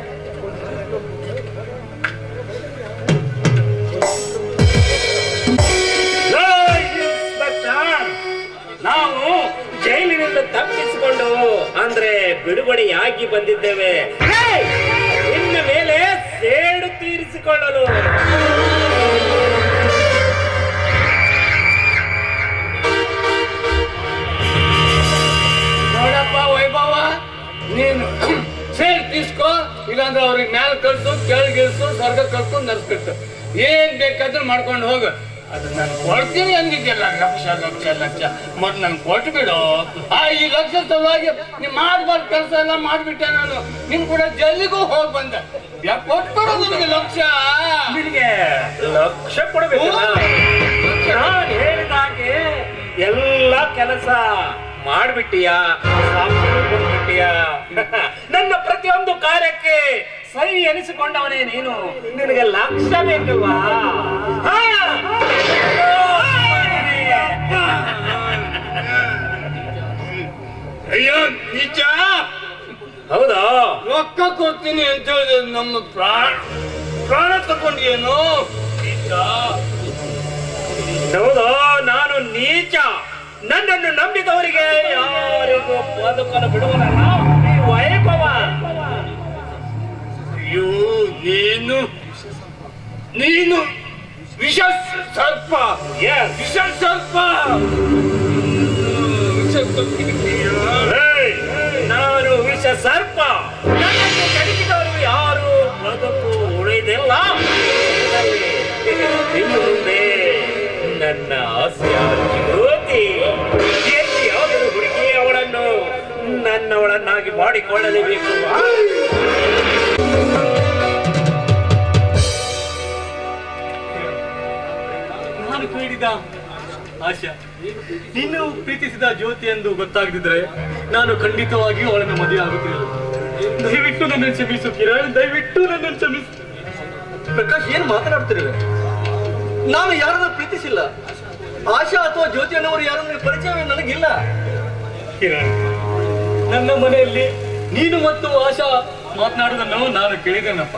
ನಾವು ಜೈಲಿನಿಂದ ತಪ್ಪಿಸಿಕೊಂಡು ಅಂದ್ರೆ ಬಿಡುಗಡೆಯಾಗಿ ಬಂದಿದ್ದೇವೆ. ಇನ್ನು ಮೇಲೆ ಸೇಡು ತೀರಿಸಿಕೊಳ್ಳಲು. ನೋಡಪ್ಪ ವೈಭವ, ನೀನು ಸೇಲ್ ತೀಸ್ಕೋ, ಇಲ್ಲಾಂದ್ರೆ ಅವ್ರಿಗೆ ಮ್ಯಾಲ ಕಳ್ಸು, ಕೆಳಗಿಳಿಸು, ಸ್ವರ್ಗ ಕಳ್ಸು, ನರ್ಸ್ಕಟ್ಟು, ಏನ್ ಬೇಕಾದ್ರೂ ಮಾಡ್ಕೊಂಡು ಹೋಗು. ಅದು ನಾನು ಕೊಡ್ತೀನಿ ಅಂದಿದ್ಯಲ್ಲ, ಲಕ್ಷ ಲಕ್ಷ ಲಕ್ಷ ಮತ್ತೆ ನನ್ ಕೊಟ್ಟು ಬಿಡು. ಈ ಲಕ್ಷ ಸಲುವಾಗಿ ನೀನ್ ಮಾಡ್ಬಾರ್ದು ಕೆಲಸ ಎಲ್ಲ ಮಾಡ್ಬಿಟ್ಟೆ. ನಾನು ನಿನ್ ಕೂಡ ಜಲ್ಲಿಗೂ ಹೋಗಿ ಬಂದೆ. ಯಾಕೆ ಕೊಟ್ಬಿಡೋ ನಿನ್ಗೆ ಲಕ್ಷ? ನಿನಗೆ ಲಕ್ಷ ಕೊಡಬೇಕು. ನಾನು ಹೇಳಿದಾಗೆ ಎಲ್ಲ ಕೆಲಸ ಮಾಡ್ಬಿಟ್ಟಿಯಾ, ಕೊಟ್ಬಿಟ್ಟಿಯಾ. ನನ್ನ ಪ್ರತಿಯೊಂದು ಕಾರ್ಯಕ್ಕೆ ಸರಿ ಎನಿಸಿಕೊಂಡವನೇ ನೀನು. ನಿನಗೆ ಲಕ್ಷ ಬೇಕಲ್ವಾ? ಅಯ್ಯೋ ನಿಜ? ಹೌದಾ? ರೊಕ್ಕ ಕೊಡ್ತೀನಿ ಅಂತ ಹೇಳಿದ್ರೆ ನಮ್ಮ ಪ್ರಾಣ ತಗೊಂಡೇನು? ಹೌದಾ? ನಾನು ನೀಚ. ನನ್ನನ್ನು ನಂಬಿದವರಿಗೆ ಯಾರಿಗೂ ಬದುಕಲು ಬಿಡುವನಲ್ಲ ಈ ವೈಭವ. ಅಯ್ಯೋ, ನೀನು ವಿಷ ಸರ್ಪ. ವಿಷ ಸರ್ಪ. ನಾನು ವಿಷ ಸರ್ಪ. ನನ್ನನ್ನು ಕೆಣಕಿದವರು ಯಾರು ಬದುಕು ಉಳಿದಿಲ್ಲ. ಇನ್ನು ಮುಂದೆ ನನ್ನ ಆಸೆಯ ಜ್ಯೋತಿ ಎಲ್ಲಿಯಾದರೂ ಹುಡುಕಿ ಅವಳನ್ನು ನನ್ನವಳನ್ನಾಗಿ ಮಾಡಿಕೊಳ್ಳಲೇಬೇಕು. ನಾನು ಕೇಳಿದ ಆಶಾ, ನೀನು ಪ್ರೀತಿಸಿದ ಜ್ಯೋತಿ ಎಂದು ಗೊತ್ತಾಗದಿದ್ರೆ ನಾನು ಖಂಡಿತವಾಗಿಯೂ ಅವಳನ್ನು ಮದುವೆ ಆಗುತ್ತಿರಲಿಲ್ಲ. ದಯವಿಟ್ಟು ನನ್ನನ್ನು ಕ್ಷಮಿಸು ಕಿರಣ್, ದಯವಿಟ್ಟು ನನ್ನನ್ನು ಕ್ಷಮಿಸು. ಪ್ರಕಾಶ್, ಏನು ಮಾತನಾಡ್ತಿರುವೆ? ನಾನು ಯಾರನ್ನು ಪ್ರೀತಿಸಿಲ್ಲ. ಆಶಾ ಅಥವಾ ಜ್ಯೋತಿ ಅನ್ನೋರು ಯಾರು ನನಗೆ ಪರಿಚಯವೇ ನನಗಿಲ್ಲ. ಕಿರಣ್, ನನ್ನ ಮನೆಯಲ್ಲಿ ನೀನು ಮತ್ತು ಆಶಾ ಮಾತನಾಡುವುದನ್ನು ನಾನು ಕೇಳಿದ್ದೇನಪ್ಪ.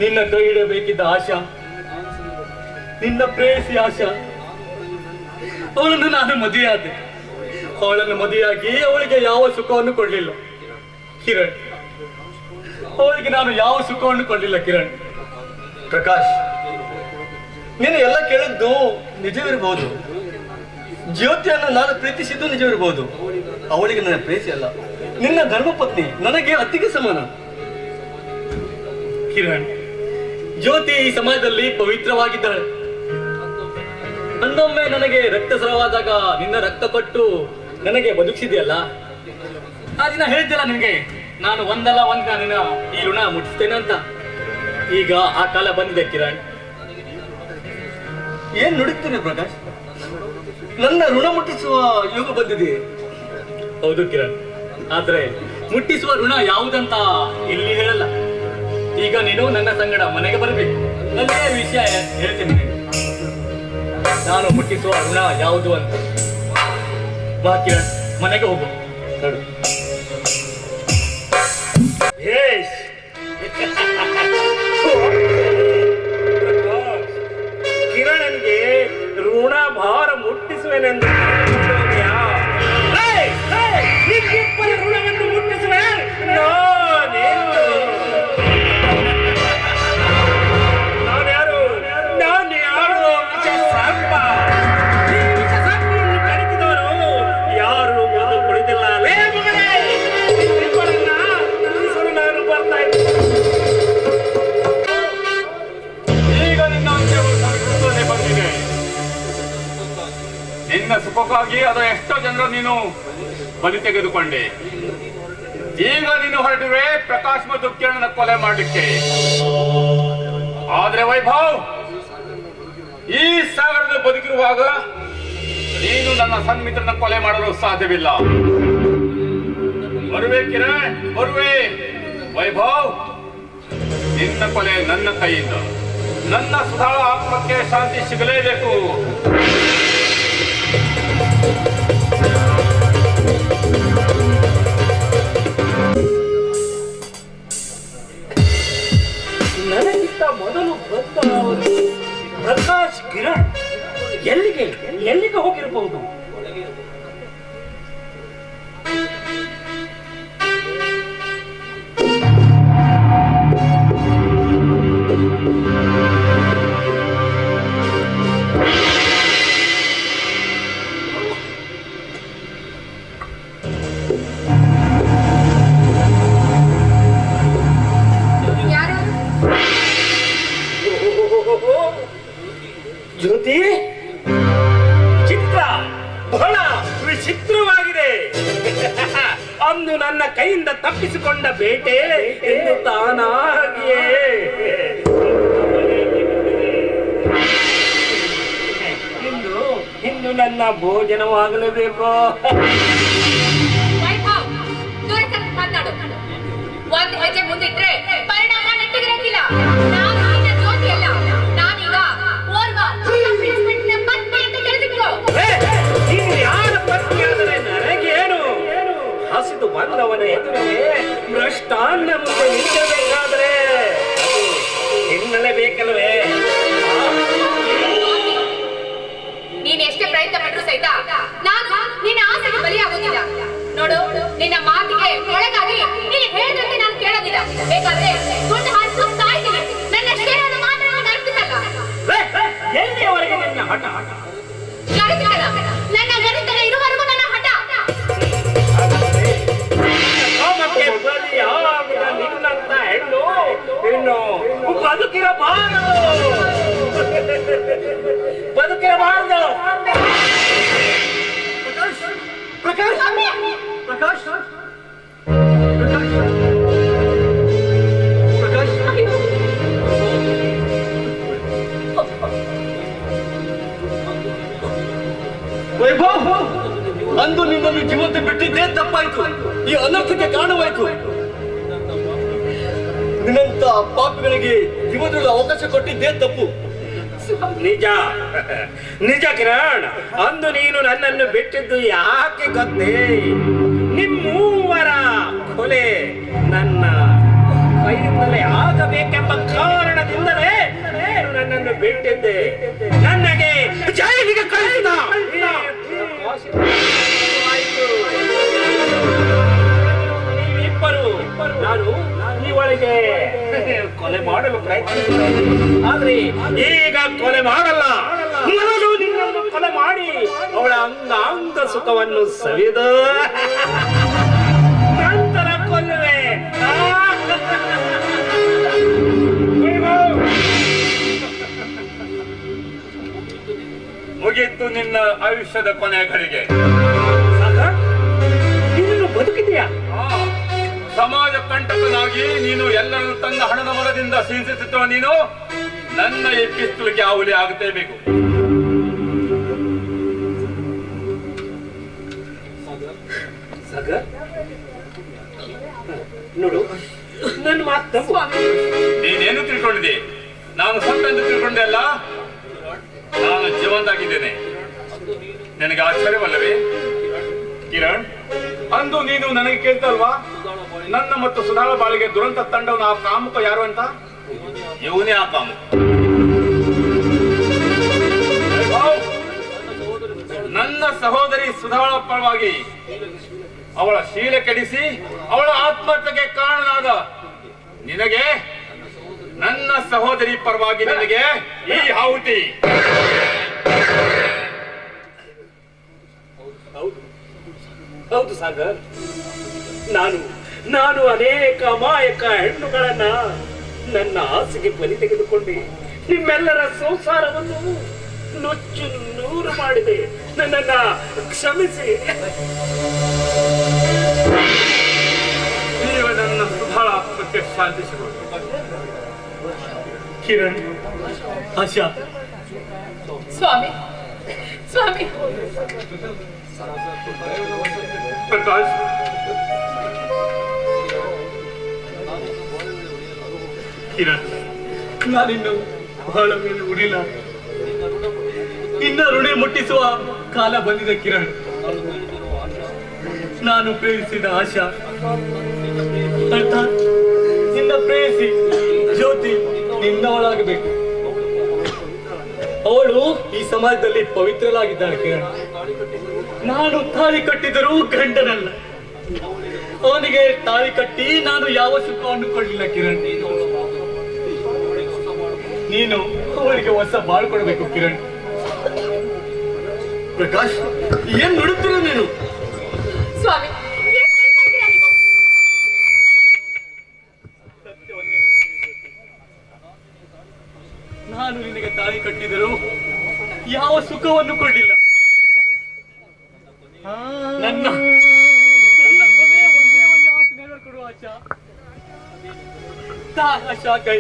ನಿನ್ನ ಕೈ ಹಿಡಬೇಕಿದ್ದ ಆಶಾ, ನಿನ್ನ ಪ್ರೇಯಸಿ ಆಶಾ, ಅವಳನ್ನು ನಾನು ಮದುವೆಯಾದೆ. ಅವಳನ್ನು ಮದುವೆಯಾಗಿ ಅವಳಿಗೆ ಯಾವ ಸುಖವನ್ನು ಕೊಡ್ಲಿಲ್ಲ ಕಿರಣ್. ಅವಳಿಗೆ ನಾನು ಯಾವ ಸುಖವನ್ನು ಕೊಡ್ಲಿಲ್ಲ ಕಿರಣ್. ಪ್ರಕಾಶ್, ನೀನು ಎಲ್ಲ ಕೇಳಿದ್ದು ನಿಜವಿರಬಹುದು. ಜ್ಯೋತಿಯನ್ನು ನಾನು ಪ್ರೀತಿಸಿದ್ದು ನಿಜವಿರಬಹುದು. ಅವಳಿಗೆ ನನ್ನ ಪ್ರೇಯಸಿ ಅಲ್ಲ, ನಿನ್ನ ಧರ್ಮಪತ್ನಿ, ನನಗೆ ಅತ್ತಿಗೆ ಸಮಾನ. ಕಿರಣ್, ಜ್ಯೋತಿ ಈ ಸಮಾಜದಲ್ಲಿ ಪವಿತ್ರವಾಗಿದ್ದಾಳೆ. ಅಂದೊಮ್ಮೆ ನನಗೆ ರಕ್ತಸ್ರಾವಾದಾಗ ನಿನ್ನ ರಕ್ತ ಕೊಟ್ಟು ನನಗೆ ಬದುಕಿಸಿದೆಯಲ್ಲ, ಆ ದಿನ ಹೇಳಿದ್ದೆಲ್ಲ ನಿನಗೆ, ನಾನು ಒಂದಲ್ಲ ಒಂದಿನ ನಿನ್ನ ಈ ಋಣ ಮುಟ್ಟಿಸ್ತೇನೆ ಅಂತ. ಈಗ ಆ ಕಾಲ ಬಂದಿದೆ ಕಿರಣ್. ಏನ್ ನುಡುಕ್ತೇನೆ ಪ್ರಕಾಶ್? ನನ್ನ ಋಣ ಮುಟ್ಟಿಸುವ ಯೋಗ ಬಂದಿದೆ. ಹೌದು ಕಿರಣ್, ಆದ್ರೆ ಮುಟ್ಟಿಸುವ ಋಣ ಯಾವುದಂತ ಇಲ್ಲಿ ಹೇಳಲ್ಲ. ಈಗ ನೀನು ನನ್ನ ಸಂಗಡ ಮನೆಗೆ ಬರಬೇಕು. ಅಲ್ಲೇ ವಿಷಯ ಹೇಳ್ತೀನಿ ನಿನಗೆ. ನಾನು ಮುಟ್ಟಿಸುವ ಋಣ ಯಾವುದು ಅಂತ. ಬಾ ಕಿರಣ್, ಮನೆಗೆ ಹೋಗು. ನೋಡು ಕಿರಣನ್ಗೆ ಋಣ ಭಾರ ಮುಟ್ಟಿಸುವೆನೆಂದು ಋಣವನ್ನು ಮುಟ್ಟಿಸುವೆ ನಾನ್ಯಾರು ವಿಷಸರ್ಪವನ್ನು ಕಡಿತಿದವರು ಯಾರು ಮೊದಲು ಕುಳಿತಿಲ್ಲ. ಲೇ ಮಗನೇ, ನಾನು ಬರ್ತಾ ಇದ್ದೀನಿ. ಈಗ ನಿನ್ನ ಅಂತ್ಯವು ಸಮೀಪಿಸುತ್ತಲೇ ಬಂದಿದೆ. ನಿನ್ನ ಸುಖಕ್ಕಾಗಿ ಅದು ಎಷ್ಟೋ ಜನರು ನೀನು ಬಲಿ ತೆಗೆದುಕೊಂಡೆ. ಈಗ ನೀನು ಹೊರಟಿವೆ ಪ್ರಕಾಶ್ ಮತ್ತು ಕಿರಣನ ಕೊಲೆ ಮಾಡಲಿಕ್ಕೆ. ಆದ್ರೆ ವೈಭವ್, ಈ ಸಾಗರದ ಬದುಕಿರುವಾಗ ನೀನು ನನ್ನ ಸನ್ಮಿತ್ರನ ಕೊಲೆ ಮಾಡಲು ಸಾಧ್ಯವಿಲ್ಲ. ಬರುವೆ ಕಿರಣ್, ಬರುವೆ. ವೈಭವ್, ನಿನ್ನ ಕೊಲೆ ನನ್ನ ಕೈಯಿಂದ. ನನ್ನ ಸುಧಾ ಆತ್ಮಕ್ಕೆ ಶಾಂತಿ ಸಿಗಲೇಬೇಕು. ನನಗಿಂತ ಮೊದಲು ಬಂದ ಪ್ರಕಾಶ್ ಕಿರಣ್ ಎಲ್ಲಿಗೆ ಹೋಗಿರಬಹುದು? ಜ್ಯೋತಿ, ಚಿತ್ರ ಬಹಳ ವಿಚಿತ್ರವಾಗಿದೆ. ಅಂದು ನನ್ನ ಕೈಯಿಂದ ತಪ್ಪಿಸಿಕೊಂಡ ಬೇಟೆ ಎಂದು ತಾನಾಗಿಯೇ ಇಂದು ನನ್ನ ಭೋಜನವಾಗಲೇಬೇಕು. ಒಂದು ಹೆಜ್ಜೆ ಮುಂದಿಟ್ರೆ ಪರಿಣಾಮ ನೆಟ್ಟಿಗಿರಂಗಿಲ್ಲ. ನಾನು ನಿನ್ನ ಜ್ಯೋತಿ ಅಲ್ಲ, ನಾನೀಗ ಓರ್ವ ಪತ್ನಿ ಅಂತ ತಿಳಿದುಕೋ. ನೀನು ಯಾರ ಪತ್ನಿಯಾದರೆ ನನಗೇನು? ಹಸಿದು ಬಂದವನ ಎದುರಿಗೆ ಮೃಷ್ಟಾನ್ನ ಮುಂದೆ ನಿಲ್ಲಬೇಕಾದ್ರೆ ನಿನ್ನಲೇಬೇಕಲ್ವೇ? ನೀನ್ ಎಷ್ಟೇ ಪ್ರಯತ್ನ ಪಟ್ಟರು ಸಹಿತ ನಾನು ನಿನ್ನ ಆಸೆಗೆ ಬಲಿಯಾಗೋದಿಲ್ಲ. ನೋಡು, ನಿನ್ನ ಮಾತಿಗೆ ಒಳಗಾಗಿ ನೀನು ಹೇಳಿದಂತೆ ನಾನು ಕೇಳೋದಿಲ್ಲ. ಬೇಕಾದ್ರೆ ಗುಂಡು ಹಾರಿಸು ಸಾಯ್ತೀನಿ. ನನ್ನ ಶರೀರದ ಮಾತ್ರ ಅರ್ಪಿಸಲ್ಲ. ಎಲ್ಲಿಯವರೆಗೆ ನಿನ್ನ ಹಠ? ನನ್ನ ಗಣಿತನ ಇರುವವರೆಗೂ ನನ್ನ ಹಠ. ಕಾಮಕ್ಕೆ ಬಲಿಯಾಗದ ನಿನ್ನಂತ ಹೆಣ್ಣು ಇನ್ನು ಬದುಕಿರಬಾರದು. ಪ್ರಕಾಶ್, ಪ್ರಕಾಶ್, ಪ್ರಕಾಶ್, ಪ್ರಕಾಶ್, ವೈಭವ್, ಅಂದು ನಿನ್ನನ್ನು ಜೀವಂತ ಬಿಟ್ಟಿದ್ದೇ ತಪ್ಪಾಯ್ತು. ಈ ಅನರ್ಥಕ್ಕೆ ಕಾರಣವಾಯ್ತು. ನಿನ್ನಂತ ಪಾಪಿಗಳಿಗೆ ಜೀವನದಲ್ಲಿ ಅವಕಾಶ ಕೊಟ್ಟಿದ್ದೇ ತಪ್ಪು. ನಿಜ ನಿಜ ಕಿರಣ್, ಅಂದು ನೀನು ನನ್ನನ್ನು ಬಿಟ್ಟಿದ್ದು ಯಾಕೆ ಗೊತ್ತೇ? ನಿಮ್ಮೂವರ ಕೊಲೆ ನನ್ನ ಕೈಯಿಂದಲೇ ಆಗಬೇಕೆಂಬ ಕಾರಣದಿಂದಲೇ ನೀನು ನನ್ನನ್ನು ಬಿಟ್ಟಿದ್ದೆ. ನನಗೆ ಜೈಲಿಗೆ ಕಳಿಸಿದ ನೀವಿಬ್ಬರು ನಾನು ಈ ಒಳಗೆ ಕೊಲೆ ಮಾಡಲು ಪ್ರಯತ್ನಿಸಿದೆ, ಆದ್ರೆ ಈಗ ಕೊಲೆ ಮಾಡಲ್ಲ. ಮೊದಲು ನಿನ್ನನ್ನು ಕೊಲೆ ಮಾಡಿ ಅವಳ ಅಂಗಾಂಗ ಸುಖವನ್ನು ಸವಿದು ನಂತರ ಕೊಲ್ಲುವೆ. ಮುಗಿತ್ತು ನಿನ್ನ ಆಯುಷ್ಯದ ಕೊನೆಗಳಿಗೆ. ನೀನು ಬದುಕಿದೆಯಾ? ಸಮಾಜ ಕಂಟಕನಾಗಿ ನೀನು ಎಲ್ಲರನ್ನು ತನ್ನ ಹಣದ ಮರದಿಂದ ಸೀನಿಸುತ್ತಿರುವ ನೀನು ನನ್ನ ಈ ಪಿಸ್ತೂಲಿಗೆ ಆಹುಲಿ ಆಗುತ್ತೇ ಬೇಕು. ನೋಡು, ನನ್ನ ಮಾತು ನೀನೇನು ತಿಳ್ಕೊಂಡಿದ್ದೆ? ನಾನು ಸತ್ತೆಂದು ತಿಳ್ಕೊಂಡೆ ಅಲ್ಲ, ನಾನು ಜೀವಂತಾಗಿದ್ದೇನೆ. ನಿನಗೆ ಆಶ್ಚರ್ಯವಲ್ಲವೇ ಕಿರಣ್? ಅಂದು ನೀನು ನನಗೆ ಕೇಳ್ತಲ್ವಾ, ನನ್ನ ಮತ್ತು ಸುಧಾಳ ಬಾಳಿಗೆ ದುರಂತ ತಂಡವನ ಆ ಕಾಮುಕ ಯಾರು ಅಂತ? ಇವನೇ ಆ ಕಾಮುಕ. ನನ್ನ ಸಹೋದರಿ ಸುಧಾಳ ಪರವಾಗಿ ಅವಳ ಶೀಲ ಕೆಡಿಸಿ ಅವಳ ಆತ್ಮಹತ್ಯೆಗೆ ಕಾರಣನಾದ ನಿನಗೆ, ನನ್ನ ಸಹೋದರಿ ಪರವಾಗಿ ನಿನಗೆ ಈ ಆಹುತಿ. ಹೌದು ಸಾಗರ್, ನಾನು ಅನೇಕ ಅಮಾಯಕ ಹೆಣ್ಣುಗಳನ್ನ ನನ್ನ ಆಸೆಗೆ ಬಲಿ ತೆಗೆದುಕೊಂಡೆ. ನಿಮ್ಮೆಲ್ಲರ ಸಂಸಾರವನ್ನು ನುಚ್ಚು ನೂರು ಮಾಡಿದೆ. ನನ್ನನ್ನ ಕ್ಷಮಿಸಿ. ನೀವು ನನ್ನ ಸುಧಾಳ ಆತ್ಮಕ್ಕೆ ಶಾಂತಿ ಸಿಗೋದು. ಕಿರಣ್, ಆಶಾ, ಸ್ವಾಮಿ ಸ್ವಾಮಿ ಪ್ರಕಾಶ್, ಕಿರಣ್, ನಾನಿನ್ನು ಬಹಳ ಮೇಲೆ ಉಳಿಲ್ಲ. ಇನ್ನ ಋಣಿ ಮುಟ್ಟಿಸುವ ಕಾಲ ಬಂದಿದೆ ಕಿರಣ್. ನಾನು ಪ್ರೇರಿಸಿದ ಆಶಾ ಅರ್ಥಾತ್ ನಿನ್ನ ಪ್ರೇಯಸಿ ಜ್ಯೋತಿ ನಿನ್ನವಳಾಗಬೇಕು. ಅವಳು ಈ ಸಮಾಜದಲ್ಲಿ ಪವಿತ್ರಳಾಗಿದ್ದಾಳೆ ಕಿರಣ್. ನಾನು ತಾಳಿ ಕಟ್ಟಿದರೂ ಗಂಡನಲ್ಲ. ಅವನಿಗೆ ತಾಳಿ ಕಟ್ಟಿ ನಾನು ಯಾವ ಸುಖವನ್ನು ಕೊಡಲಿಲ್ಲ ಕಿರಣ್. ನೀನು ಅವಳಿಗೆ ಹೊಸ ಬಾಳ್ಕೊಡ್ಬೇಕು ಕಿರಣ್. ಪ್ರಕಾಶ್, ಏನ್ ನುಡುತ್ತೀರ ನೀನು? ಸ್ವಾಮಿ ಏನ್ ಹೇಳ್ತಾ ಇದ್ದೀರಾ ನೀವು? ನಾನು ನಿನಗೆ ತಾಳಿ ಕಟ್ಟಿದರೂ ಯಾವ ಸುಖವನ್ನು ಕೊಡಲಿಲ್ಲ. ನನ್ನ ಕೊನೆಯ ಒಂದೇ ಒಂದು ಆಸೆ ನೆರವೇರಿಕೊಡು ಆಶಾ. ಆಶಾ ಕೈ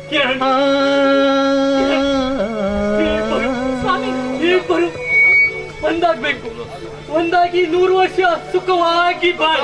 ಕಿರಣ್, ಇಬ್ಬರು ಒಂದಾಗ್ಬೇಕು. ಒಂದಾಗಿ 100 ವರ್ಷ ಸುಖವಾಗಿ ಬಾಳ್.